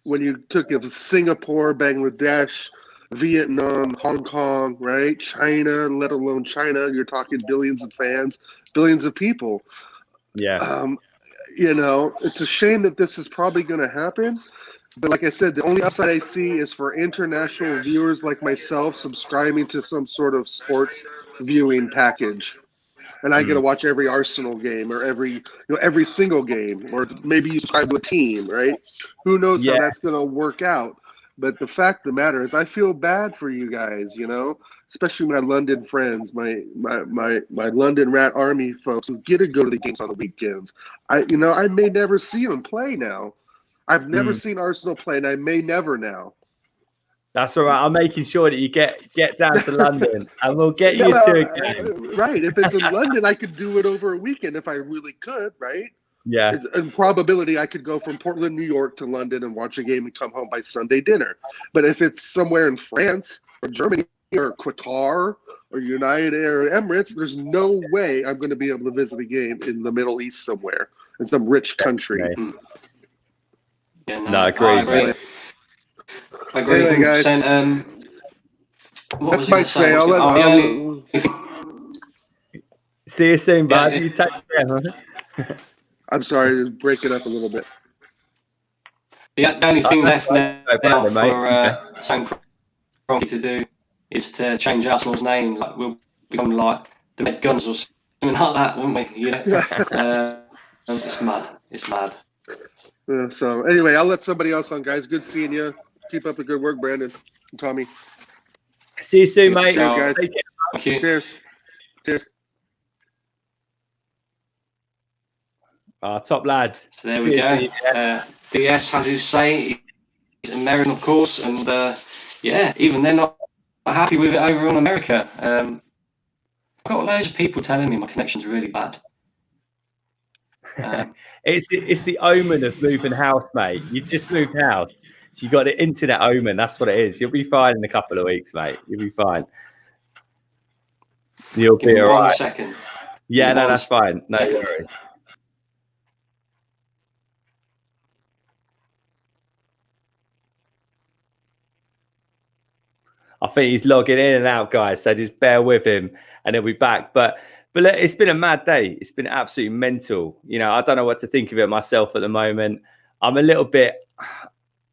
When you took of Singapore, Bangladesh, Vietnam, Hong Kong, right? China, let alone China, you're talking billions of fans, billions of people. Yeah. It's a shame that this is probably going to happen. But like I said, the only upside I see is for international viewers like myself subscribing to some sort of sports viewing package. And I get to watch every Arsenal game or every single game, or maybe you subscribe to a team, right? Who knows how that's going to work out. But the fact of the matter is I feel bad for you guys, especially my London friends, my London Rat Army folks who get to go to the games on the weekends. I may never see them play now. I've never seen Arsenal play, and I may never now. That's all right. I'm making sure that you get down to London, and we'll get you to a game. Right. If it's in London, I could do it over a weekend if I really could, right? Yeah. In probability, I could go from Portland, New York to London and watch a game and come home by Sunday dinner. But if it's somewhere in France or Germany or Qatar or United Arab Emirates, there's no way I'm going to be able to visit a game in the Middle East somewhere, in some rich country. Okay. Yeah, I agree. I agree. Anyway, guys. What was That's I my going to say? See you soon, bud. Yeah. You take care. I'm sorry, break it up a little bit. The only thing left now problem, mate. for St. Kroenke to do is to change Arsenal's name. Like we'll become like the Med Guns or something like that, won't we? It's mad. It's mad. So anyway, I'll let somebody else on, guys. Good seeing you. Keep up the good work, Brandon and Tommy. See you soon, mate. Cheers, guys. Take care. Thank you. Cheers. Top lad. So there we go. DS has his say. He's American, of course, and even they're not happy with it over in America. I've got loads of people telling me my connection's really bad. It's the omen of moving house, mate. You've just moved house, so you got the internet omen. That's what it is. You'll be fine in a couple of weeks, mate. You'll be fine. You'll be all right. 1 second. Yeah, no, that's fine. No worries. I think he's logging in and out, guys. So just bear with him, and he'll be back. But look, it's been a mad day. It's been absolutely mental. I don't know what to think of it myself at the moment. I'm a little bit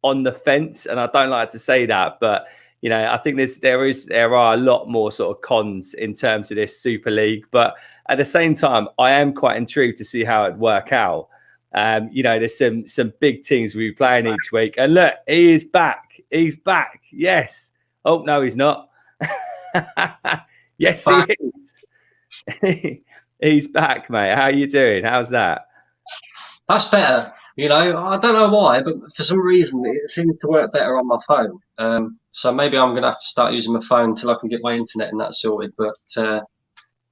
on the fence, and I don't like to say that, but I think there are a lot more sort of cons in terms of this Super League. But at the same time, I am quite intrigued to see how it work out. There's some big teams we'll be playing each week, and look, he is back. He's back. Yes. Oh no, he's not. Yes, he is. He's back, mate. How are you doing? How's that? That's better. I don't know why, but for some reason it seems to work better on my phone. So maybe I'm going to have to start using my phone until I can get my internet and that sorted. But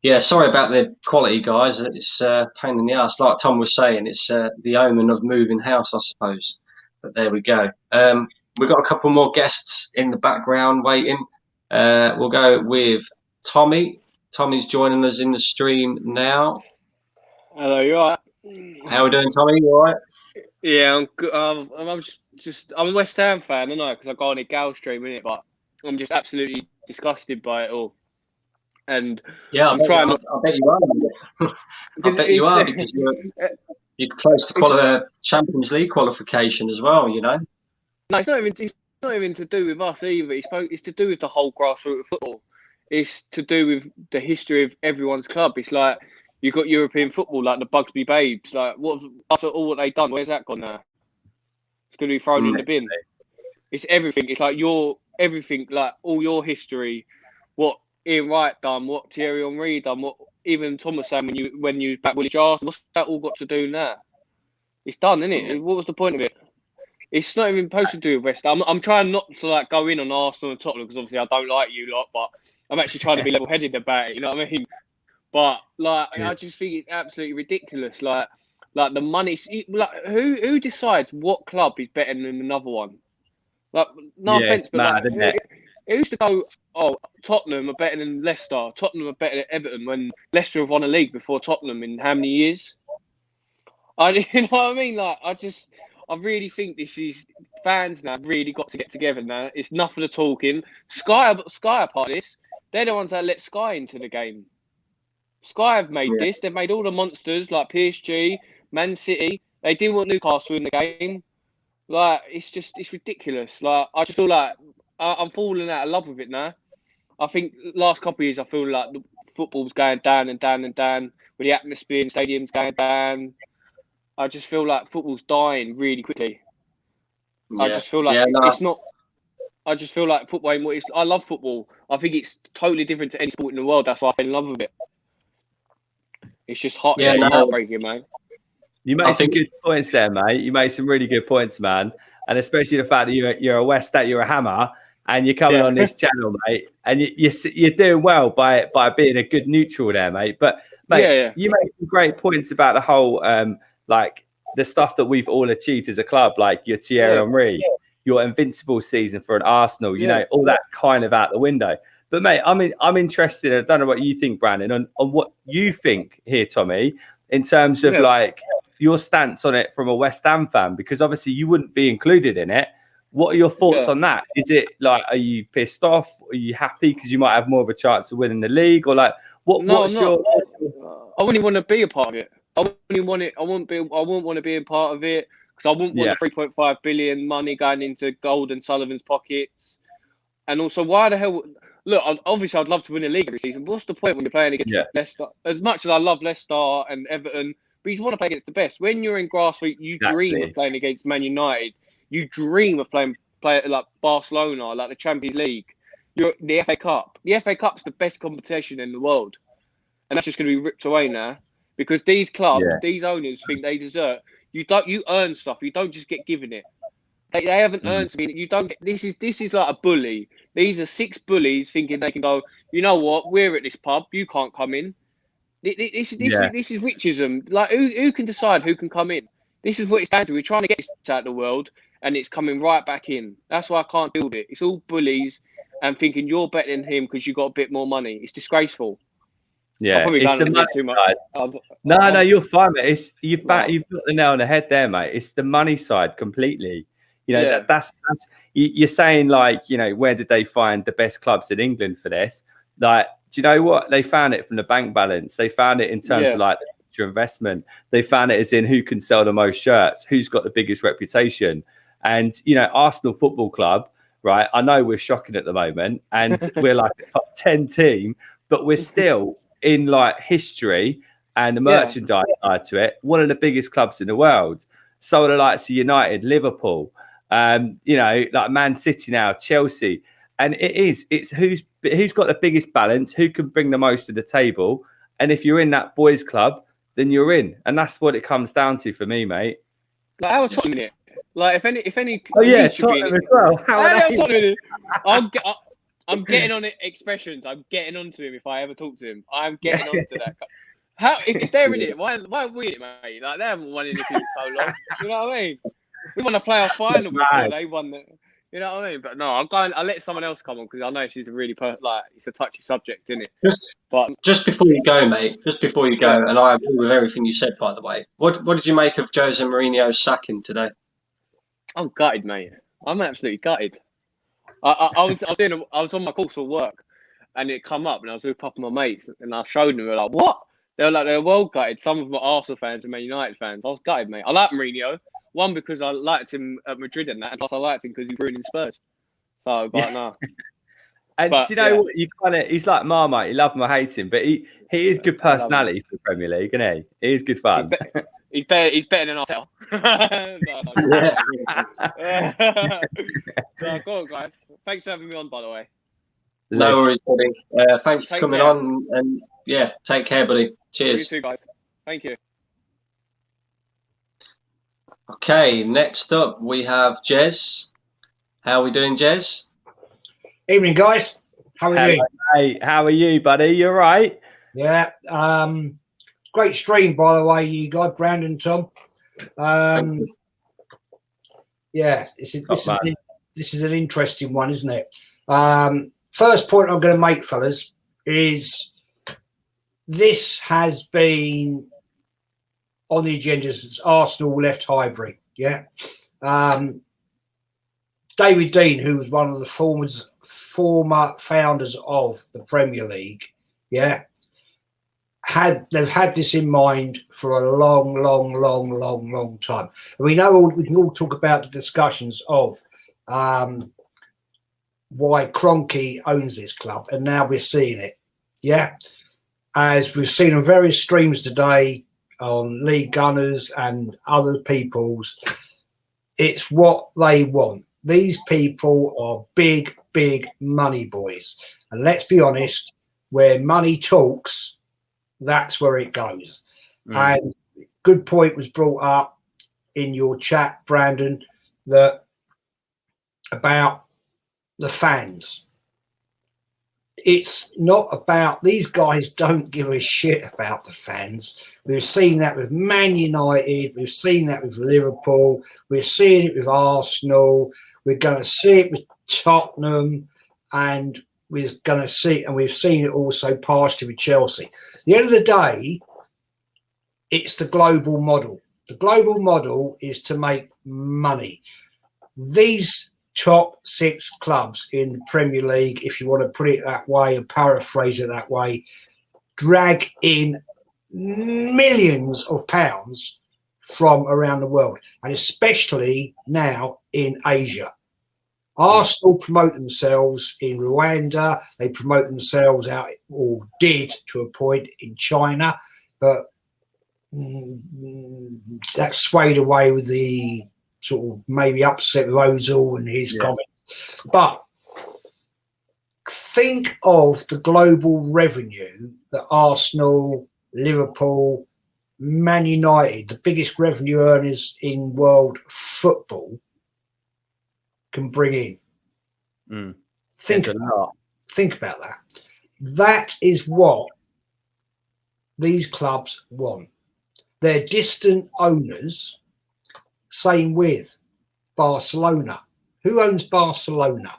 Yeah, sorry about the quality, guys. It's a pain in the ass. Like Tom was saying, it's the omen of moving house, I suppose. But there we go. We've got a couple more guests in the background waiting. We'll go with Tommy. Tommy's joining us in the stream now. Hello, you alright? How are we doing, Tommy? You all right? Yeah, I'm good. I'm a West Ham fan, aren't I? Because I go on a Gal stream in it, but I'm just absolutely disgusted by it all. And Yeah, I'm trying not. I bet you are. I bet you are because you're close to Champions League qualification as well. You know. No, it's not even to do with us either. It's to do with the whole grassroots of football. It's to do with the history of everyone's club. It's like you've got European football, like the Bugsby Babes. Like, after all what they've done, where's that gone now? It's going to be thrown in the bin. It's everything. It's like everything, like all your history, what Ian Wright done, what Thierry Henry done, what even Tom was saying when you back Willie Jarson. What's that all got to do now? It's done, isn't it? What was the point of it? It's not even supposed to do with West Ham. I'm trying not to like go in on Arsenal and Tottenham because obviously I don't like you lot, but I'm actually trying to be level-headed about it. You know what I mean? But like, I just think it's absolutely ridiculous. Like the money. Like, who decides what club is better than another one? Like, no offense, but mad, like, who used to go? Oh, Tottenham are better than Leicester. Tottenham are better than Everton when Leicester have won a league before Tottenham in how many years? You know what I mean? Like, I really think this is fans now really got to get together now. It's enough of the talking. Sky are part of this. They're the ones that let Sky into the game. Sky have made this. They've made all the monsters like PSG, Man City. They didn't want Newcastle in the game. Like, it's ridiculous. Like, I just feel like I'm falling out of love with it now. I think last couple of years, I feel like the football's going down and down and down, with the atmosphere in stadiums going down. I just feel like football's dying really quickly. Yeah. I just feel like it's not. I just feel like football ain't what it's. I love football. I think it's totally different to any sport in the world. That's why I fell in love with it. It's just hot. Yeah, heartbreaking, man. You made some good points there, mate. You made some really good points, man. And especially the fact that you're a West Ham, you're a Hammer, and you're coming on this channel, mate. And you're doing well by being a good neutral there, mate. But mate, you made some great points about the whole like the stuff that we've all achieved as a club, like your Thierry Henry, your invincible season for an Arsenal, you know, all that kind of out the window. But mate, I'm interested. I don't know what you think, Brandon, on what you think here, Tommy, in terms of like your stance on it from a West Ham fan, because obviously you wouldn't be included in it. What are your thoughts on that? Is it like, are you pissed off? Are you happy because you might have more of a chance of winning the league, or like what's your? I wouldn't want to be a part of it. I wouldn't want it. I wouldn't want to be a part of it because I wouldn't want the 3.5 billion money going into Gold and Sullivan's pockets. And also, why the hell? Look, obviously, I'd love to win a league every season. What's the point when you're playing against Leicester? As much as I love Leicester and Everton, but you want to play against the best. When you're in grassroots, you dream of playing against Man United. You dream of playing like Barcelona, like the Champions League. The FA Cup. The FA Cup's the best competition in the world, and that's just going to be ripped away now because these clubs, these owners think they deserve. You earn stuff. You don't just get given it. They haven't earned something. You don't get. This is like a bully. These are 6 bullies thinking they can go. You know what? We're at this pub. You can't come in. This is richism. Like who can decide who can come in? This is what it's down to. We're trying to get this out of the world, and it's coming right back in. That's why I can't deal with it. It's all bullies and thinking you're better than him because you got a bit more money. It's disgraceful. Yeah, it's the money too much. No, you're fine, mate. You've got the nail on the head there, mate. It's the money side completely. You know, that's you're saying, like, you know, where did they find the best clubs in England for this? Like, do you know what? They found it from the bank balance. They found it in terms of like the future investment. They found it as in who can sell the most shirts, who's got the biggest reputation. And, you know, Arsenal Football Club, right? I know we're shocking at the moment and we're like a top 10 team, but we're still in like history and the merchandise side to it, one of the biggest clubs in the world. So the likes of United, Liverpool, you know, like Man City now, Chelsea. And it's who's got the biggest balance, who can bring the most to the table. And if you're in that boys club, then you're in. And that's what it comes down to for me, mate. Like, how are Tottenham in it? Like, if any. Oh, yeah, Tottenham as well. How are Tottenham in it? I'm getting on it. Expressions. I'm getting onto him if I ever talk to him. I'm getting onto that. How if they're in it? Why are we in it, mate? Like they haven't won anything in so long. You know what I mean? We won a playoff final before they won the. You know what I mean? But no, I'll let someone else come on because I know she's a really it's a touchy subject, isn't it? Just before you go, mate. Just before you go, and I agree with everything you said. By the way, what did you make of Jose Mourinho's sacking today? I'm gutted, mate. I'm absolutely gutted. I was on my course for work, and it come up, and I was with a couple of my mates, and I showed them. They were like, "What?" They were well gutted. Some of them are Arsenal fans and Man United fans. I was gutted, mate. I like Mourinho. One because I liked him at Madrid and that, and plus I liked him because he's ruining Spurs. So, but no. And do you know what? He's like Marmite. You love him or hate him, but he is good personality for the Premier League, isn't he? He is good fun. He's better than Arsenal. Go on, guys. Thanks for having me on, by the way. No worries, buddy. Thanks for coming on, and yeah, take care, buddy. Cheers. You too, guys. Thank you. Okay, next up we have Jez. How are we doing, Jez? Evening, guys. How are we doing? Hey, how are you, buddy? You all right? Yeah. Great stream, by the way, you guys, Brandon, Tom. Yeah, this is an interesting one, isn't it? First point I'm going to make, fellas, is this has been on the agenda since Arsenal left Highbury. Yeah. David Dein, who was one of the former founders of the Premier League, yeah, they've had this in mind for a long time. And we can all talk about the discussions of why Kroenke owns this club, and now we're seeing it. Yeah, as we've seen on various streams today on Lee Gunners and other people's, it's what they want. These people are big money boys, and let's be honest, where money talks, that's where it goes. And good point was brought up in your chat, Brandon, that about the fans. It's not about, these guys don't give a shit about the fans. We've seen that with Man United, we've seen that with Liverpool, we're seeing it with Arsenal, we're going to see it with Tottenham, and we're going to see, and we've seen it also partially with Chelsea. At the end of the day, it's the global model. The global model is to make money. These top 6 clubs in the Premier League, if you want to put it that way or paraphrase it that way, drag in millions of pounds from around the world, and especially now in Asia. Arsenal promote themselves in Rwanda, they promote themselves out, or did to a point, in China, but that swayed away with the sort of maybe upset with Ozil and his comments. But think of the global revenue that Arsenal, Liverpool, Man United, the biggest revenue earners in world football, can bring in. Think about that. That is what these clubs want. They're distant owners. Same with Barcelona. Who owns Barcelona?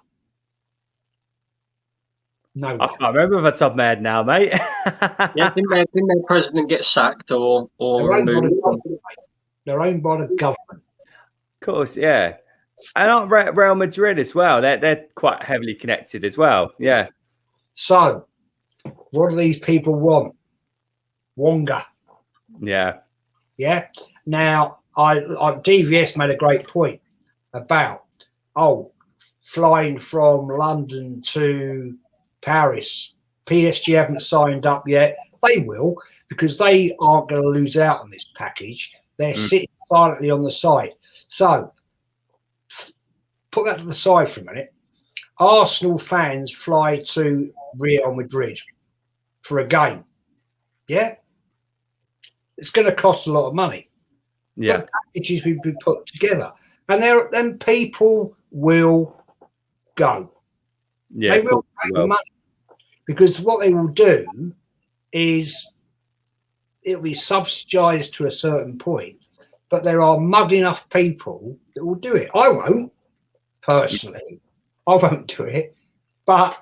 No one. I can't remember off the top of my head now, mate. Yeah, didn't their president get sacked or They're owned by the government. Of course, yeah. And aren't Real Madrid as well? They're quite heavily connected as well. Yeah. So, what do these people want? Wonga. Yeah. Yeah. Now, DVS made a great point about flying from London to Paris. PSG haven't signed up yet. They will, because they aren't going to lose out on this package. They're sitting silently on the side. So, put that to the side for a minute. Arsenal fans fly to Real Madrid for a game. Yeah? It's going to cost a lot of money. Yeah. But packages will be put together. And then people will go. Yeah, They of will course take they the will. money, because what they will do is it'll be subsidised to a certain point, but there are mug enough people that will do it. I won't, personally. I won't do it, but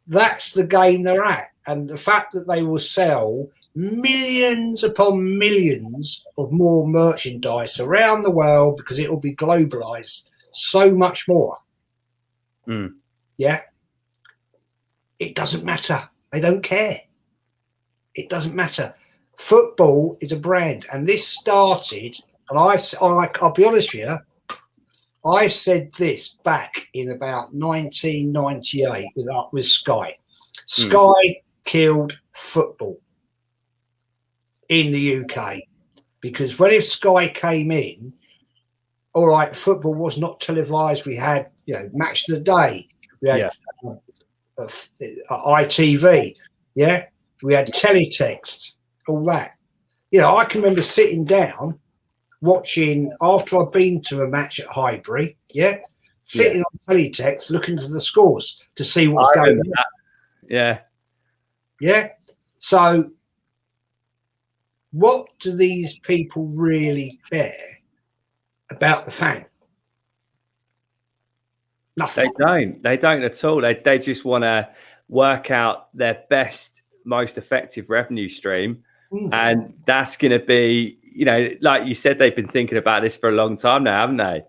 that's the game they're at. And the fact that they will sell millions upon millions of more merchandise around the world, because it will be globalized so much more. Mm. Yeah. It doesn't matter. They don't care. It doesn't matter. Football is a brand, and this started, and I'll be honest with you, I said this back in about 1998 with Sky. Sky killed football in the UK, because when Sky came in, all right, football was not televised. We had, Match of the Day. We had ITV. Yeah, we had teletext. All that. I can remember sitting down watching after I'd been to a match at Highbury. Yeah, sitting on teletext looking for the scores to see what was going on. Yeah. Yeah. So, what do these people really care about the fan? Nothing. They don't at all. They just want to work out their best, most effective revenue stream. And that's going to be, like you said, they've been thinking about this for a long time now, haven't they?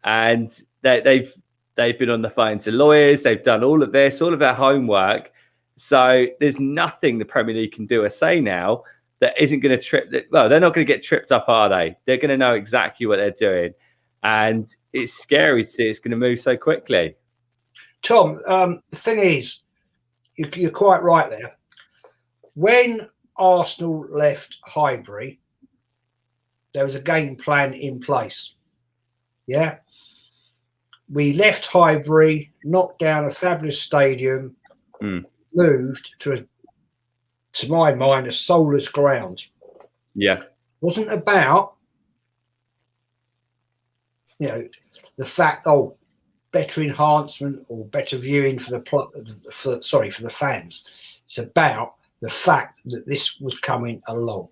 And they've been on the phone to lawyers. They've done all of this, all of their homework. So there's nothing the Premier League can do or say now that isn't going to trip. Well, they're not going to get tripped up, are they? They're going to know exactly what they're doing. And it's scary to see it's going to move so quickly. Tom, the thing is, you're quite right there. When Arsenal left Highbury, there was a game plan in place. Yeah. We left Highbury, knocked down a fabulous stadium, moved to my mind, a soulless ground. Yeah. Wasn't about, the fact, better enhancement or better viewing for the fans. It's about the fact that this was coming along.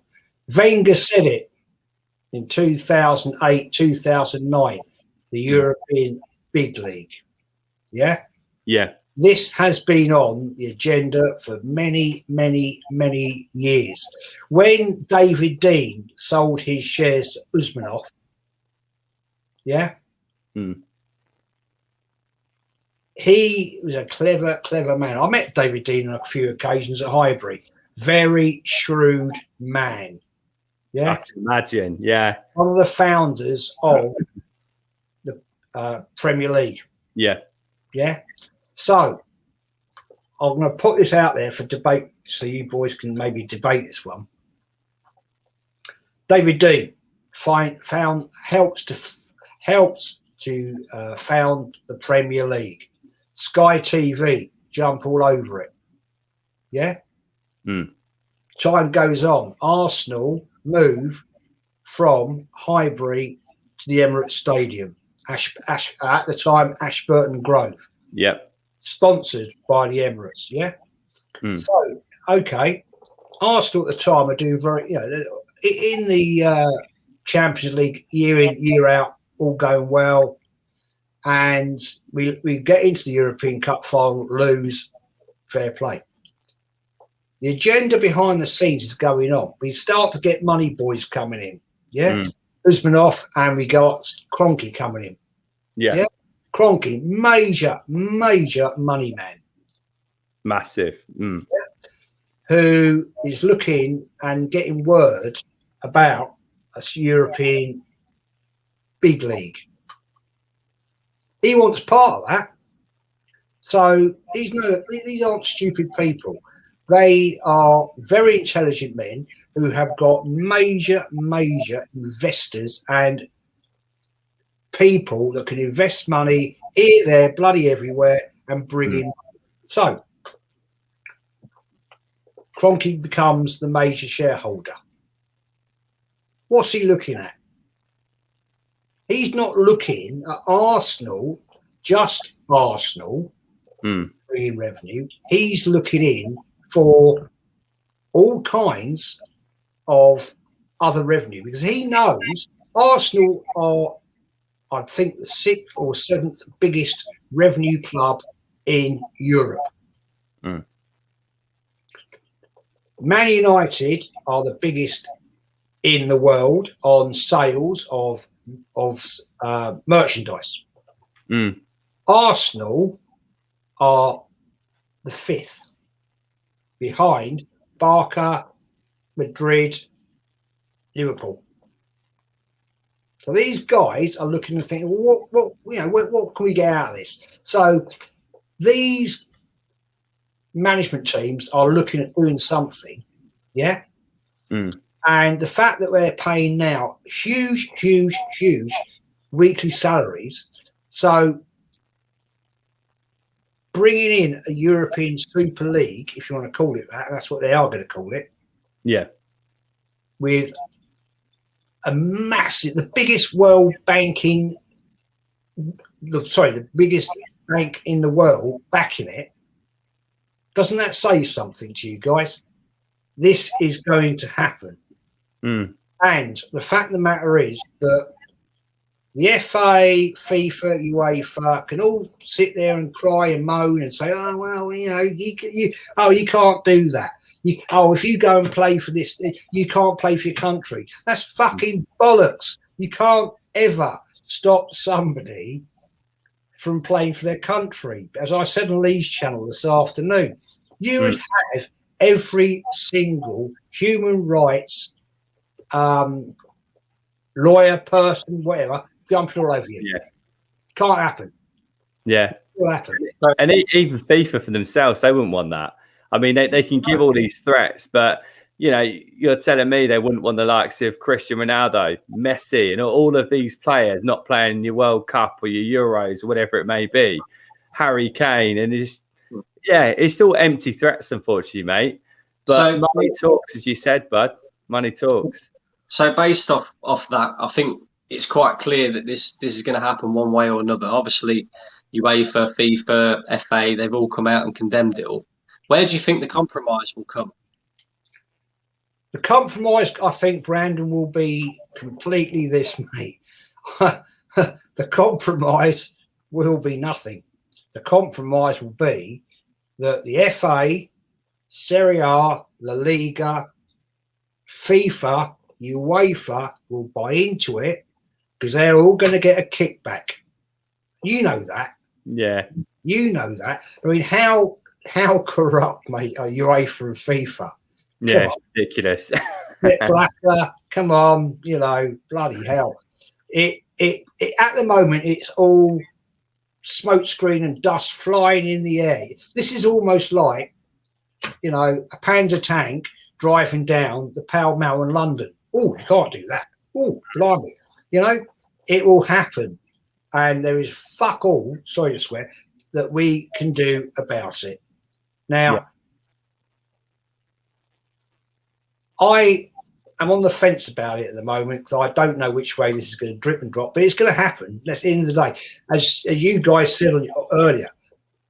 Wenger said it in 2008, 2009, the European Big League. Yeah? Yeah. This has been on the agenda for many, many, many years. When David Dein sold his shares to Usmanov, he was a clever man. I met David Dein on a few occasions at Highbury. Very shrewd man. Yeah, I can imagine. Yeah, one of the founders of the Premier League. Yeah. So I'm going to put this out there for debate, so you boys can maybe debate this one. David Dein helped to found the Premier League. Sky TV jump all over it. Yeah. Time goes on. Arsenal move from Highbury to the Emirates Stadium. At the time, Ashburton Grove. Yep. Sponsored by the Emirates. Yeah. So, okay. Arsenal at the time are doing very, in the Champions League year in, year out, all going well. And we get into the European Cup final, lose, fair play. The agenda behind the scenes is going on. We start to get money boys coming in. Yeah. Usmanov, and we got Kroenke coming in. Yeah. Kroenke, major money man. Massive. Who is looking and getting word about a European Big League. He wants part of that. So these aren't stupid people. They are very intelligent men who have got major investors and people that can invest money here, there, bloody everywhere and bring in. So Kroenke becomes the major shareholder. What's he looking at? He's not looking at Arsenal, just Arsenal, who bring in revenue. He's looking in for all kinds of other revenue because he knows Arsenal are, I think, the 6th or 7th biggest revenue club in Europe. Man United are the biggest in the world on sales of merchandise. Arsenal are the 5th, behind Barca, Madrid, Liverpool. So these guys are looking and thinking, well, what can we get out of this? So these management teams are looking at doing something, yeah. And the fact that we're paying now huge weekly salaries, so bringing in a European Super League, if you want to call it that, that's what they are going to call it. Yeah. With a massive, the biggest world banking, the biggest bank in the world backing it. Doesn't that say something to you guys? This is going to happen. And the fact of the matter is that the FA, FIFA, UEFA can all sit there and cry and moan and say, oh, well, you can't do that. If you go and play for this, you can't play for your country. That's fucking bollocks. You can't ever stop somebody from playing for their country. As I said on Lee's channel this afternoon, you would have every single human rights lawyer, person, whatever, jumping all over you. Yeah. Can't happen. Yeah. Will happen. And even FIFA for themselves, they wouldn't want that. I mean, they can give all these threats, but you're telling me they wouldn't want the likes of Cristiano Ronaldo, Messi, and all of these players not playing your World Cup or your Euros or whatever it may be. Harry Kane, and it's all empty threats, unfortunately, mate. But so, money talks, as you said, bud. Money talks. So based off that, I think it's quite clear that this is going to happen one way or another. Obviously, UEFA, FIFA, FA, they've all come out and condemned it all. Where do you think the compromise will come? The compromise, I think, Brandon, will be completely this, mate. The compromise will be nothing. The compromise will be that the FA, Serie A, La Liga, FIFA, UEFA will buy into it because they're all going to get a kickback. You know that. Yeah. You know that. I mean, how corrupt, mate, are UEFA and FIFA? Yeah, it's ridiculous. Blacker, come on, bloody hell. It at the moment it's all smoke screen and dust flying in the air. This is almost like a Panzer tank driving down the Pall Mall in London. Oh, you can't do that. Oh, blimey. It will happen. And there is fuck all, sorry to swear, that we can do about it. Now, I am on the fence about it at the moment because I don't know which way this is going to drip and drop, but it's going to happen. That's the end of the day. As you guys said earlier,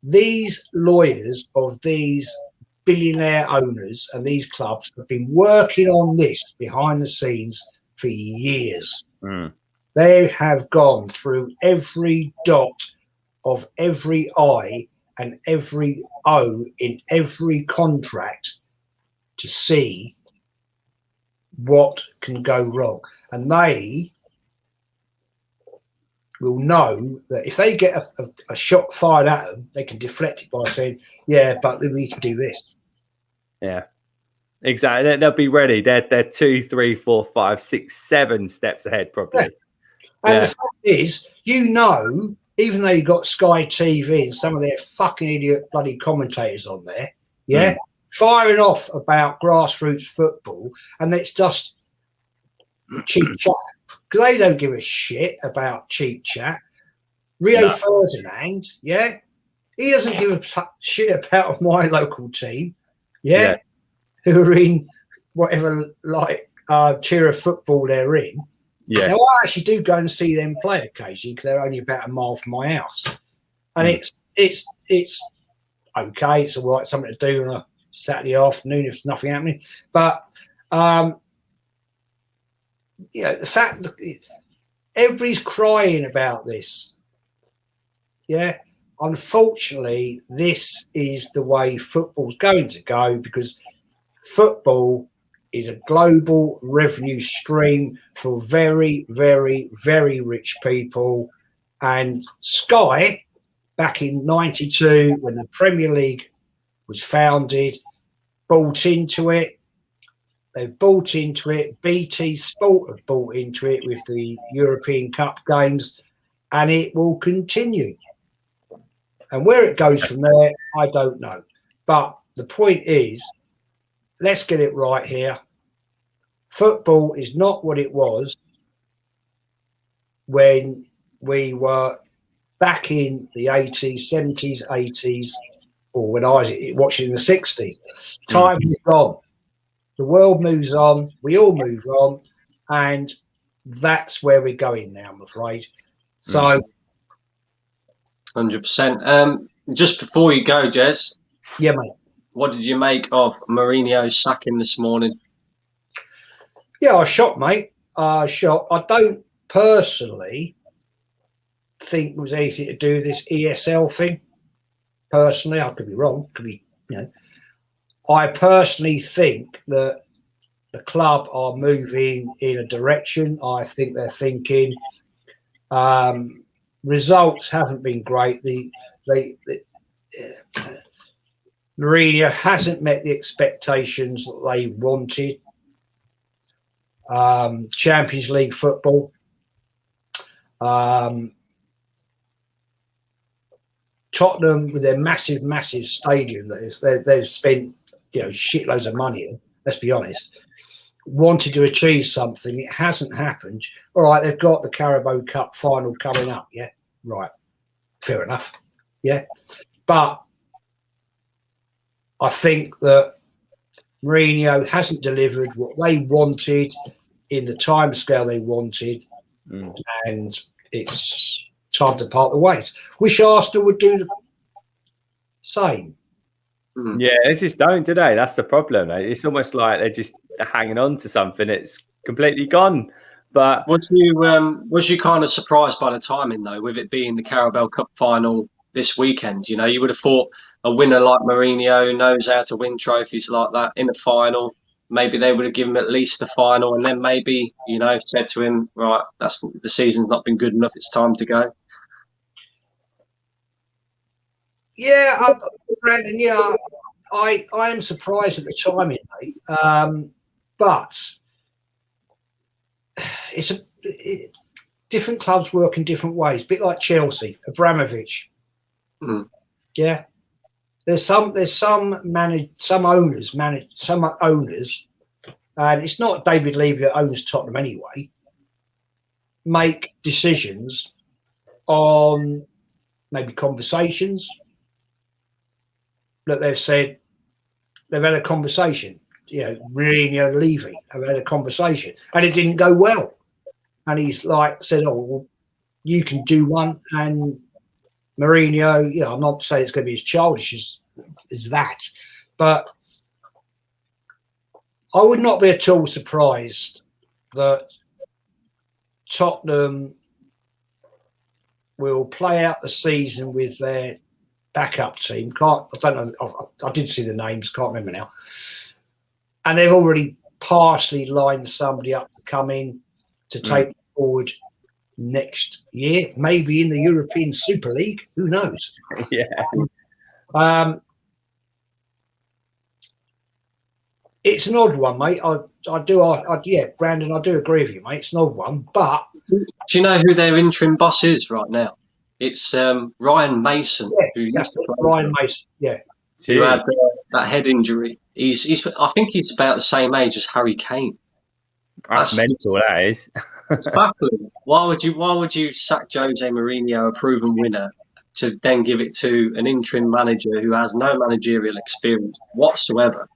these lawyers of these billionaire owners and these clubs have been working on this behind the scenes for years. They have gone through every dot of every I and every O in every contract to see what can go wrong. And they will know that if they get a shot fired at them, they can deflect it by saying, yeah, but we can do this. Yeah, exactly. They'll be ready. They're 2, 3, 4, 5, 6, 7 steps ahead, probably. Yeah. And the fact is, even though you've got Sky TV and some of their fucking idiot bloody commentators on there, firing off about grassroots football, and it's just cheap chat because they don't give a shit about cheap chat. Rio Ferdinand, he doesn't give a shit about my local team, who are in whatever tier of football they're in. Yeah. Now I actually do go and see them play occasionally because they're only about a mile from my house, and it's okay, it's all right, something to do on a Saturday afternoon if there's nothing happening. But the fact that everybody's crying about this, unfortunately, this is the way football's going to go, because football is a global revenue stream for very, very, very rich people. And Sky, back in '92, when the Premier League was founded, bought into it. They've bought into it. BT Sport have bought into it with the European Cup games, and it will continue. And where it goes from there, I don't know. But the point is, let's get it right here. Football is not what it was when we were back in the 80s, 70s, 80s, or when I was watching in the 60s. Time is gone. The world moves on. We all move on. And that's where we're going now, I'm afraid. So 100%. Just before you go, Jez. Yeah, mate. What did you make of Mourinho's sacking this morning? Yeah, I was shocked, mate. Shocked. I don't personally think there was anything to do with this ESL thing. Personally, I could be wrong. Could be, I personally think that the club are moving in a direction. I think they're thinking results haven't been great. Mourinho hasn't met the expectations that they wanted. Champions League football. Tottenham, with their massive, massive stadium that they've spent, shitloads of money in, let's be honest, wanted to achieve something. It hasn't happened. All right, they've got the Carabao Cup final coming up. Yeah, right. Fair enough. Yeah. But I think that Mourinho hasn't delivered what they wanted in the timescale they wanted, and it's time to part the ways. Wish Arsenal would do the same. Yeah, they just don't, do they? That's the problem. It's almost like they're just hanging on to something. It's completely gone. But was you kind of surprised by the timing though, with it being the Carabao Cup final this weekend? You would have thought a winner like Mourinho, who knows how to win trophies like that, in the final, maybe they would have given him at least the final, and then maybe said to him, right, the season's not been good enough, it's time to go. Yeah, Brandon. Yeah, I am surprised at the timing, mate. But different clubs work in different ways. A bit like Chelsea, Abramovich. Yeah, there's some owners, and it's not David Levy that owns Tottenham anyway, make decisions on maybe conversations that they've said they've had a conversation. Mourinho and Levy have had a conversation, and it didn't go well. And he's said, "Oh, well, you can do one." And Mourinho, I'm not saying it's going to be as childish as that, but I would not be at all surprised that Tottenham will play out the season with their backup team. I don't know. I did see the names. Can't remember now. And they've already partially lined somebody up to come in to take forward next year, maybe in the European Super League. Who knows? Yeah. It's an odd one, mate. Brandon, I do agree with you, mate. It's an odd one, but do you know who their interim boss is right now? It's Ryan Mason. Yes, Ryan Mason. Yeah, who had that head injury. He's I think he's about the same age as Harry Kane. That's mental. That is. It's baffling. Why would you sack Jose Mourinho, a proven winner, to then give it to an interim manager who has no managerial experience whatsoever?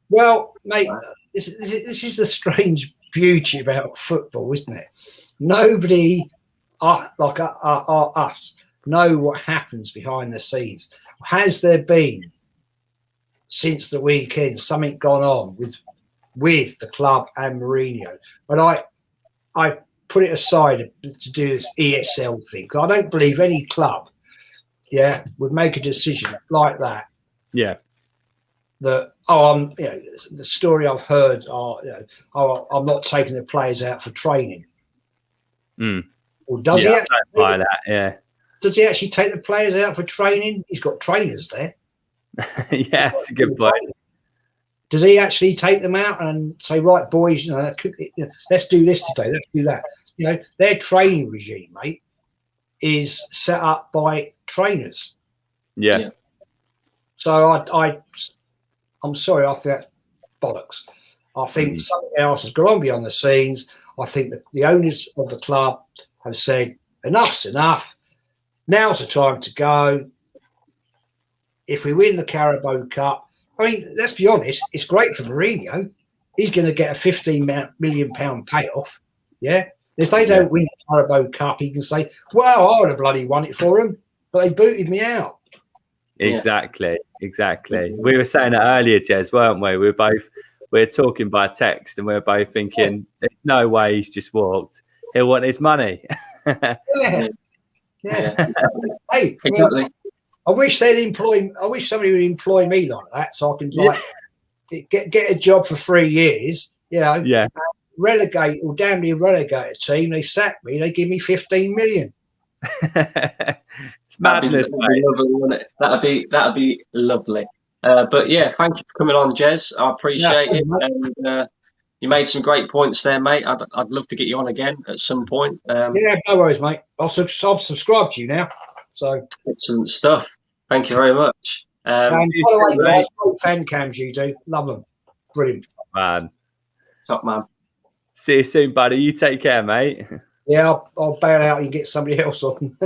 Well, mate, this is the strange beauty about football, isn't it? Nobody, like us, know what happens behind the scenes. Has there been, since the weekend, something gone on with the club and Mourinho? But I put it aside to do this ESL thing, because I don't believe any club, would make a decision like that. Yeah. That the story I've heard are, I'm not taking the players out for training. Or does he? By that, yeah. Does he actually take the players out for training? He's got trainers there. Yeah, that's a good point. Does he actually take them out and say, right, boys, let's do this today, let's do that? Their training regime, mate, is set up by trainers. Yeah. So I'm sorry, I think that's bollocks. I think something else has gone on behind the scenes. I think that the owners of the club have said, enough's enough. Now's the time to go. If we win the Carabao Cup, I mean, let's be honest, it's great for Mourinho. He's going to get a £15 million payoff. Yeah. If they don't win the Carabao Cup, he can say, well, I would have bloody won it for them, but they booted me out. Exactly. We were saying it earlier, Jez, weren't we? We were talking by text and we were both thinking, there's no way he's just walked. He'll want his money. Hey, I wish somebody would employ me like that, so I can get a job for 3 years. Relegate or damn near relegate a team. They sack me. They give me 15 million. It's madness, mate. That'd be lovely. But yeah, thank you for coming on, Jez. I appreciate it. And you made some great points there, mate. I'd love to get you on again at some point. No worries, mate. I'll subscribe to you now. So excellent stuff. Thank you very much. And by the way, guys, great fan cams you do. Love them. Brilliant. Top man. See you soon, buddy. You take care, mate. Yeah, I'll bail out and get somebody else on.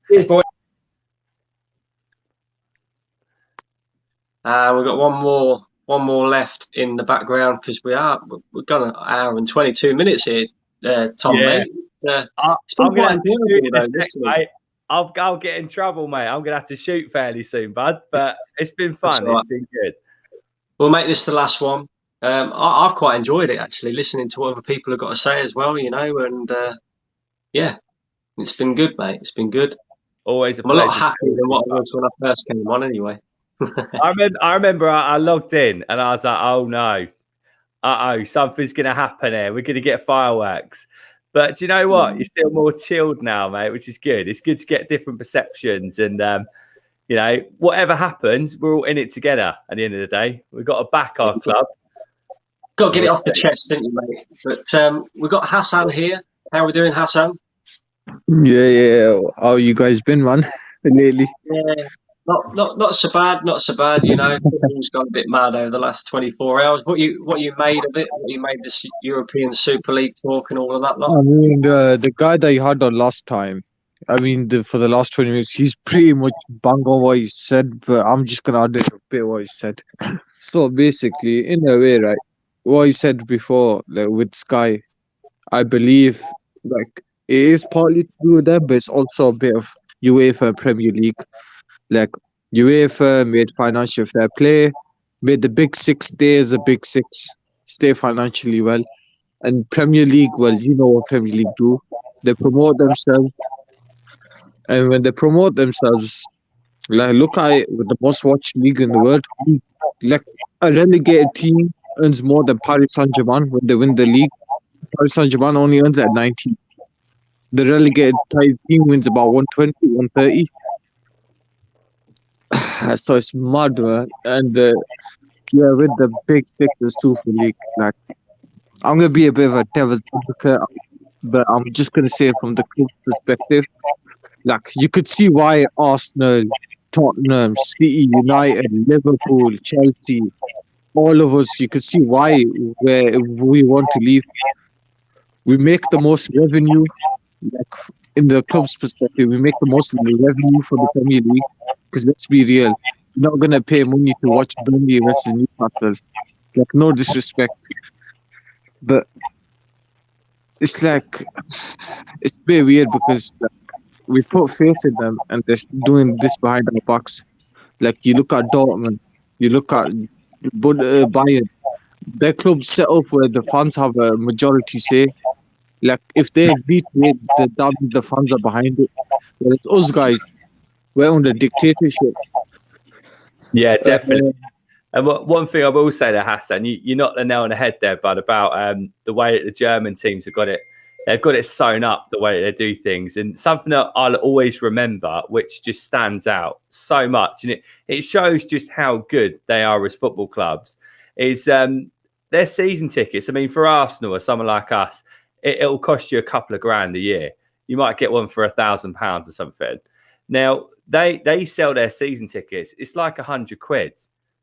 Cheers, boy. We've got one more left in the background because we've got an hour and 22 minutes here, Tom. Yeah. Mate. I'm gonna have to shoot in a sec, mate. I'll get in trouble, mate. I'm gonna have to shoot fairly soon, bud. But it's been fun. Right. It's been good. We'll make this the last one. I've quite enjoyed it actually, listening to what other people have got to say as well. And it's been good, mate. It's been good. Always a I'm pleasure. a lot happier than what I was when I first came on, anyway. I remember I logged in and I was like, oh no, something's gonna happen here. We're gonna get fireworks. But do you know what? You're still more chilled now, mate, which is good. It's good to get different perceptions. And, whatever happens, we're all in it together at the end of the day. We've got to back our club. Got to get it off the chest, didn't you, mate? But we've got Hassan here. How are we doing, Hassan? Yeah. How you guys been, man? Lately? Yeah. Not so bad. Football's gone a bit mad over the last 24 hours. What you made of it? What you made this European Super League talk and all of that lot? I mean, the guy that you had on last time, for the last 20 minutes, he's pretty much bang on what he said, but I'm just going to add a bit what he said. So basically, in a way, right, what he said before, like, with Sky, I believe, like, it is partly to do with that, but it's also a bit of UEFA Premier League. Like, UEFA made financial fair play, made the Big Six stay as a Big Six, stay financially well. And Premier League, well, you know what Premier League do. They promote themselves. And when they promote themselves, like, look at it, with the most watched league in the world, like, a relegated team earns more than Paris Saint-Germain when they win the league. Paris Saint-Germain only earns at 90. The relegated team wins about 120, 130. So it's mad, man. And with the Big Six, the Super League, like, I'm gonna be a bit of a devil's advocate, but I'm just gonna say from the club's perspective, like, you could see why Arsenal, Tottenham, City, United, Liverpool, Chelsea, all of us, you could see why we want to leave. We make the most revenue, like, in the club's perspective, we make the most of the revenue for the Premier League. Because let's be real, you're not going to pay money to watch Burnley versus Newcastle. Like, no disrespect. But it's like, it's a bit weird because, like, we put faith in them, and they're doing this behind our backs. Like you look at Dortmund, you look at Bayern. Their clubs set up where the fans have a majority say. Like if they beat it, that means the fans are behind it. Whereas us guys, we're under dictatorship. Yeah, definitely. And one thing I will say to Hassan, you knocked the nail on the head there, bud, about the way that the German teams have got it. They've got it sewn up the way they do things. And something that I'll always remember, which just stands out so much, and it shows just how good they are as football clubs, is their season tickets. I mean, for Arsenal or someone like us, it'll cost you a couple of grand a year. You might get one for £1,000 or something. Now, they sell their season tickets. It's like 100 quid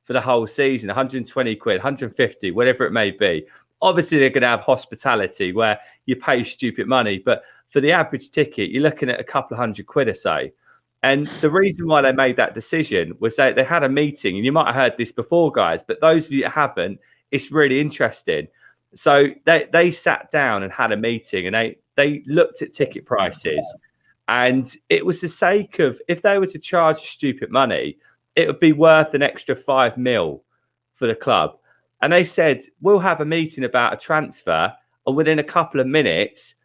for the whole season, 120 quid, 150, whatever it may be. Obviously, they're going to have hospitality where you pay stupid money. But for the average ticket, you're looking at a couple of £100 or so. And the reason why they made that decision was that they had a meeting. And you might have heard this before, guys. But those of you that haven't, it's really interesting. So they sat down and had a meeting. And they looked at ticket prices. And it was the sake of, if they were to charge stupid money, it would be worth an extra 5 mil for the club. And they said, we'll have a meeting about a transfer, and within a couple of minutes,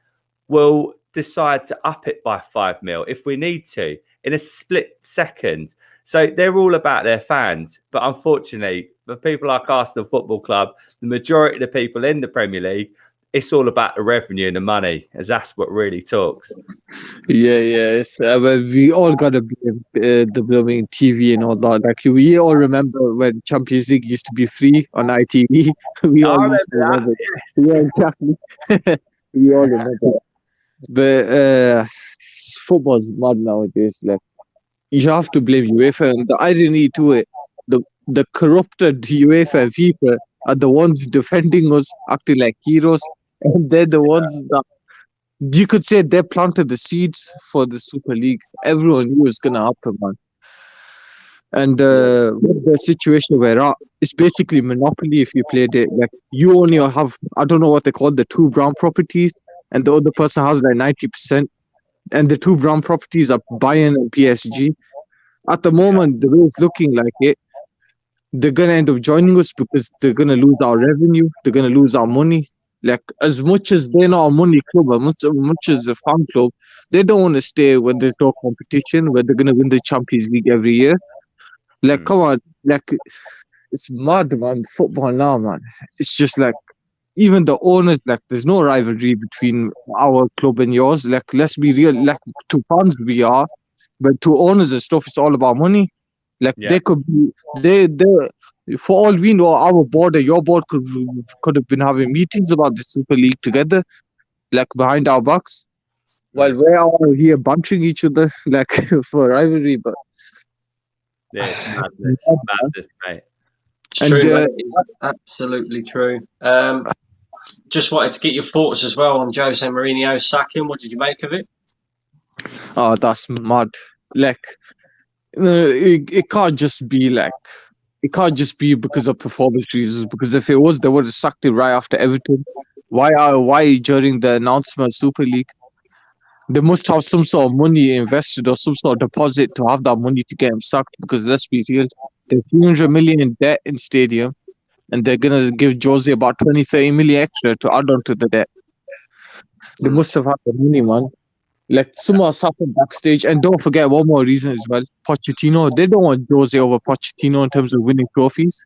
we'll decide to up it by 5 mil if we need to in a split second. So they're all about their fans. But unfortunately, for people like Arsenal Football Club, the majority of the people in the Premier League, it's all about the revenue and the money, as that's what really talks. Yeah. Well, we all got to be the blooming TV and all that. Like we all remember when Champions League used to be free on ITV. We all used to remember. Yes. Yeah, exactly. We all remember. But football's mad nowadays. Like you have to blame UEFA, and the irony to it, the corrupted UEFA and FIFA are the ones defending us, acting like heroes. And they're the ones that you could say they planted the seeds for the Super League. Everyone knew it was going to happen, man. And with the situation we're at, it's basically monopoly if you played it. Like you only have, I don't know what they call the 2 brown properties, and the other person has like 90%. And the 2 brown properties are Bayern and PSG. At the moment, the way it's looking like it, they're going to end up joining us because they're going to lose our revenue. They're going to lose our money. Like, as much as they're not a money club, as much as a fan club, they don't want to stay when there's no competition, where they're going to win the Champions League every year. Like, come on. Like, it's mad, man. Football now, man. It's just like, even the owners, like, there's no rivalry between our club and yours. Like, let's be real. Like, to fans, we are. But to owners and stuff, it's all about money. Like, they could be... For all we know, our board and your board could have been having meetings about the Super League together, like behind our backs, while we're all here bantering each other, like for rivalry. But yeah, it's madness, mate. It's true, mate. It's absolutely true. Just wanted to get your thoughts as well on Jose Mourinho's sacking. What did you make of it? Oh, that's mad. Like, it can't just be like. It can't just be because of performance reasons, because if it was, they would have sacked him right after Everton. Why during the announcement of Super League? They must have some sort of money invested or some sort of deposit to have that money to get him sacked, because let's be real, there's 300 million in debt in stadium, and they're going to give Jose about 20-30 million extra to add on to the debt. They must have had the money, man. Like, somewhat's happened backstage. And don't forget one more reason as well. Pochettino, they don't want Jose over Pochettino in terms of winning trophies.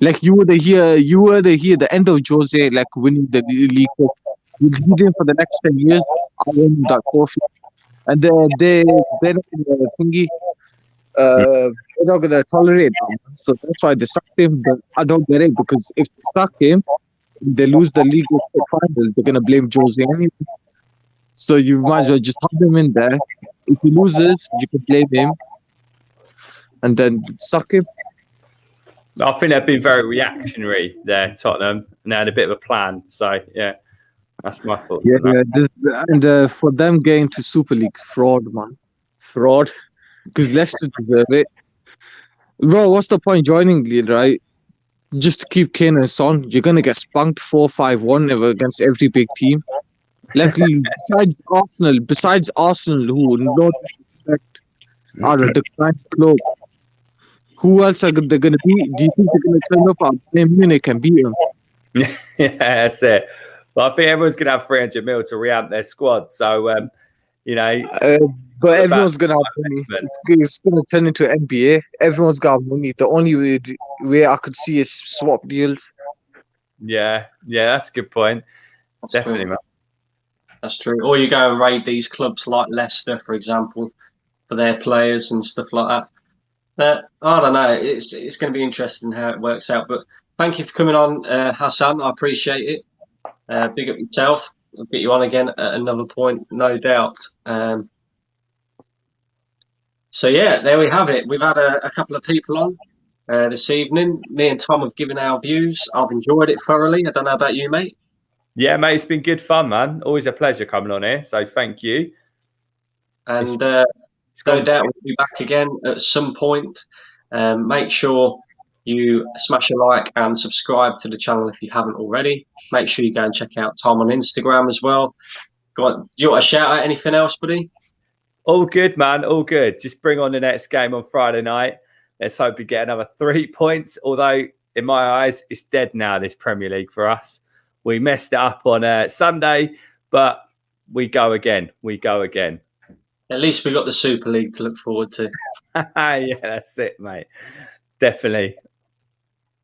Like, you were here the end of Jose, like, winning the League Cup. You lead him for the next 10 years, I win that trophy. And they're not going to tolerate that. So that's why they sacked him. But I don't get it, because if they sack him, they lose the League Cup final, they're going to blame Jose anyway. So you might as well just have him in there. If he loses, you can blame him, and then suck him. I think they've been very reactionary there, Tottenham, and they had a bit of a plan. So yeah, that's my thoughts. And for them getting to Super League, fraud, man, fraud. Because Leicester deserve it. Bro, what's the point joining League, right? Just to keep Kane and Son. You're gonna get spunked 4-5-1 against every big team. Like besides Arsenal, who no disrespect are a declined club. Who else are they going to be? Do you think they're going to turn up at Bayern Munich and beat them? Yeah, that's it. Well, I think everyone's going to have 300 mil to re-amp their squad. So, you know. But everyone's going to have money. It's going to turn into NBA. Everyone's got money. The only way I could see is swap deals. Yeah, that's a good point. That's Definitely, true. man. That's true. Or you go and raid these clubs like Leicester, for example, for their players and stuff like that. But I don't know. It's going to be interesting how it works out. But thank you for coming on, Hassan. I appreciate it. Big up yourself. I'll get you on again at another point, no doubt. So yeah, there we have it. We've had a couple of people on this evening. Me and Tom have given our views. I've enjoyed it thoroughly. I don't know about you, mate. Yeah, mate, it's been good fun, man. Always a pleasure coming on here. So thank you. And no doubt we'll be back again at some point. Make sure you smash a like and subscribe to the channel if you haven't already. Make sure you go and check out Tom on Instagram as well. Go on. Do you want to shout out anything else, buddy? All good, man. All good. Just bring on the next game on Friday night. Let's hope we get another 3 points. Although, in my eyes, it's dead now, this Premier League for us. We messed it up on Sunday, but we go again. At least we got the Super League to look forward to. Yeah, that's it, mate. Definitely.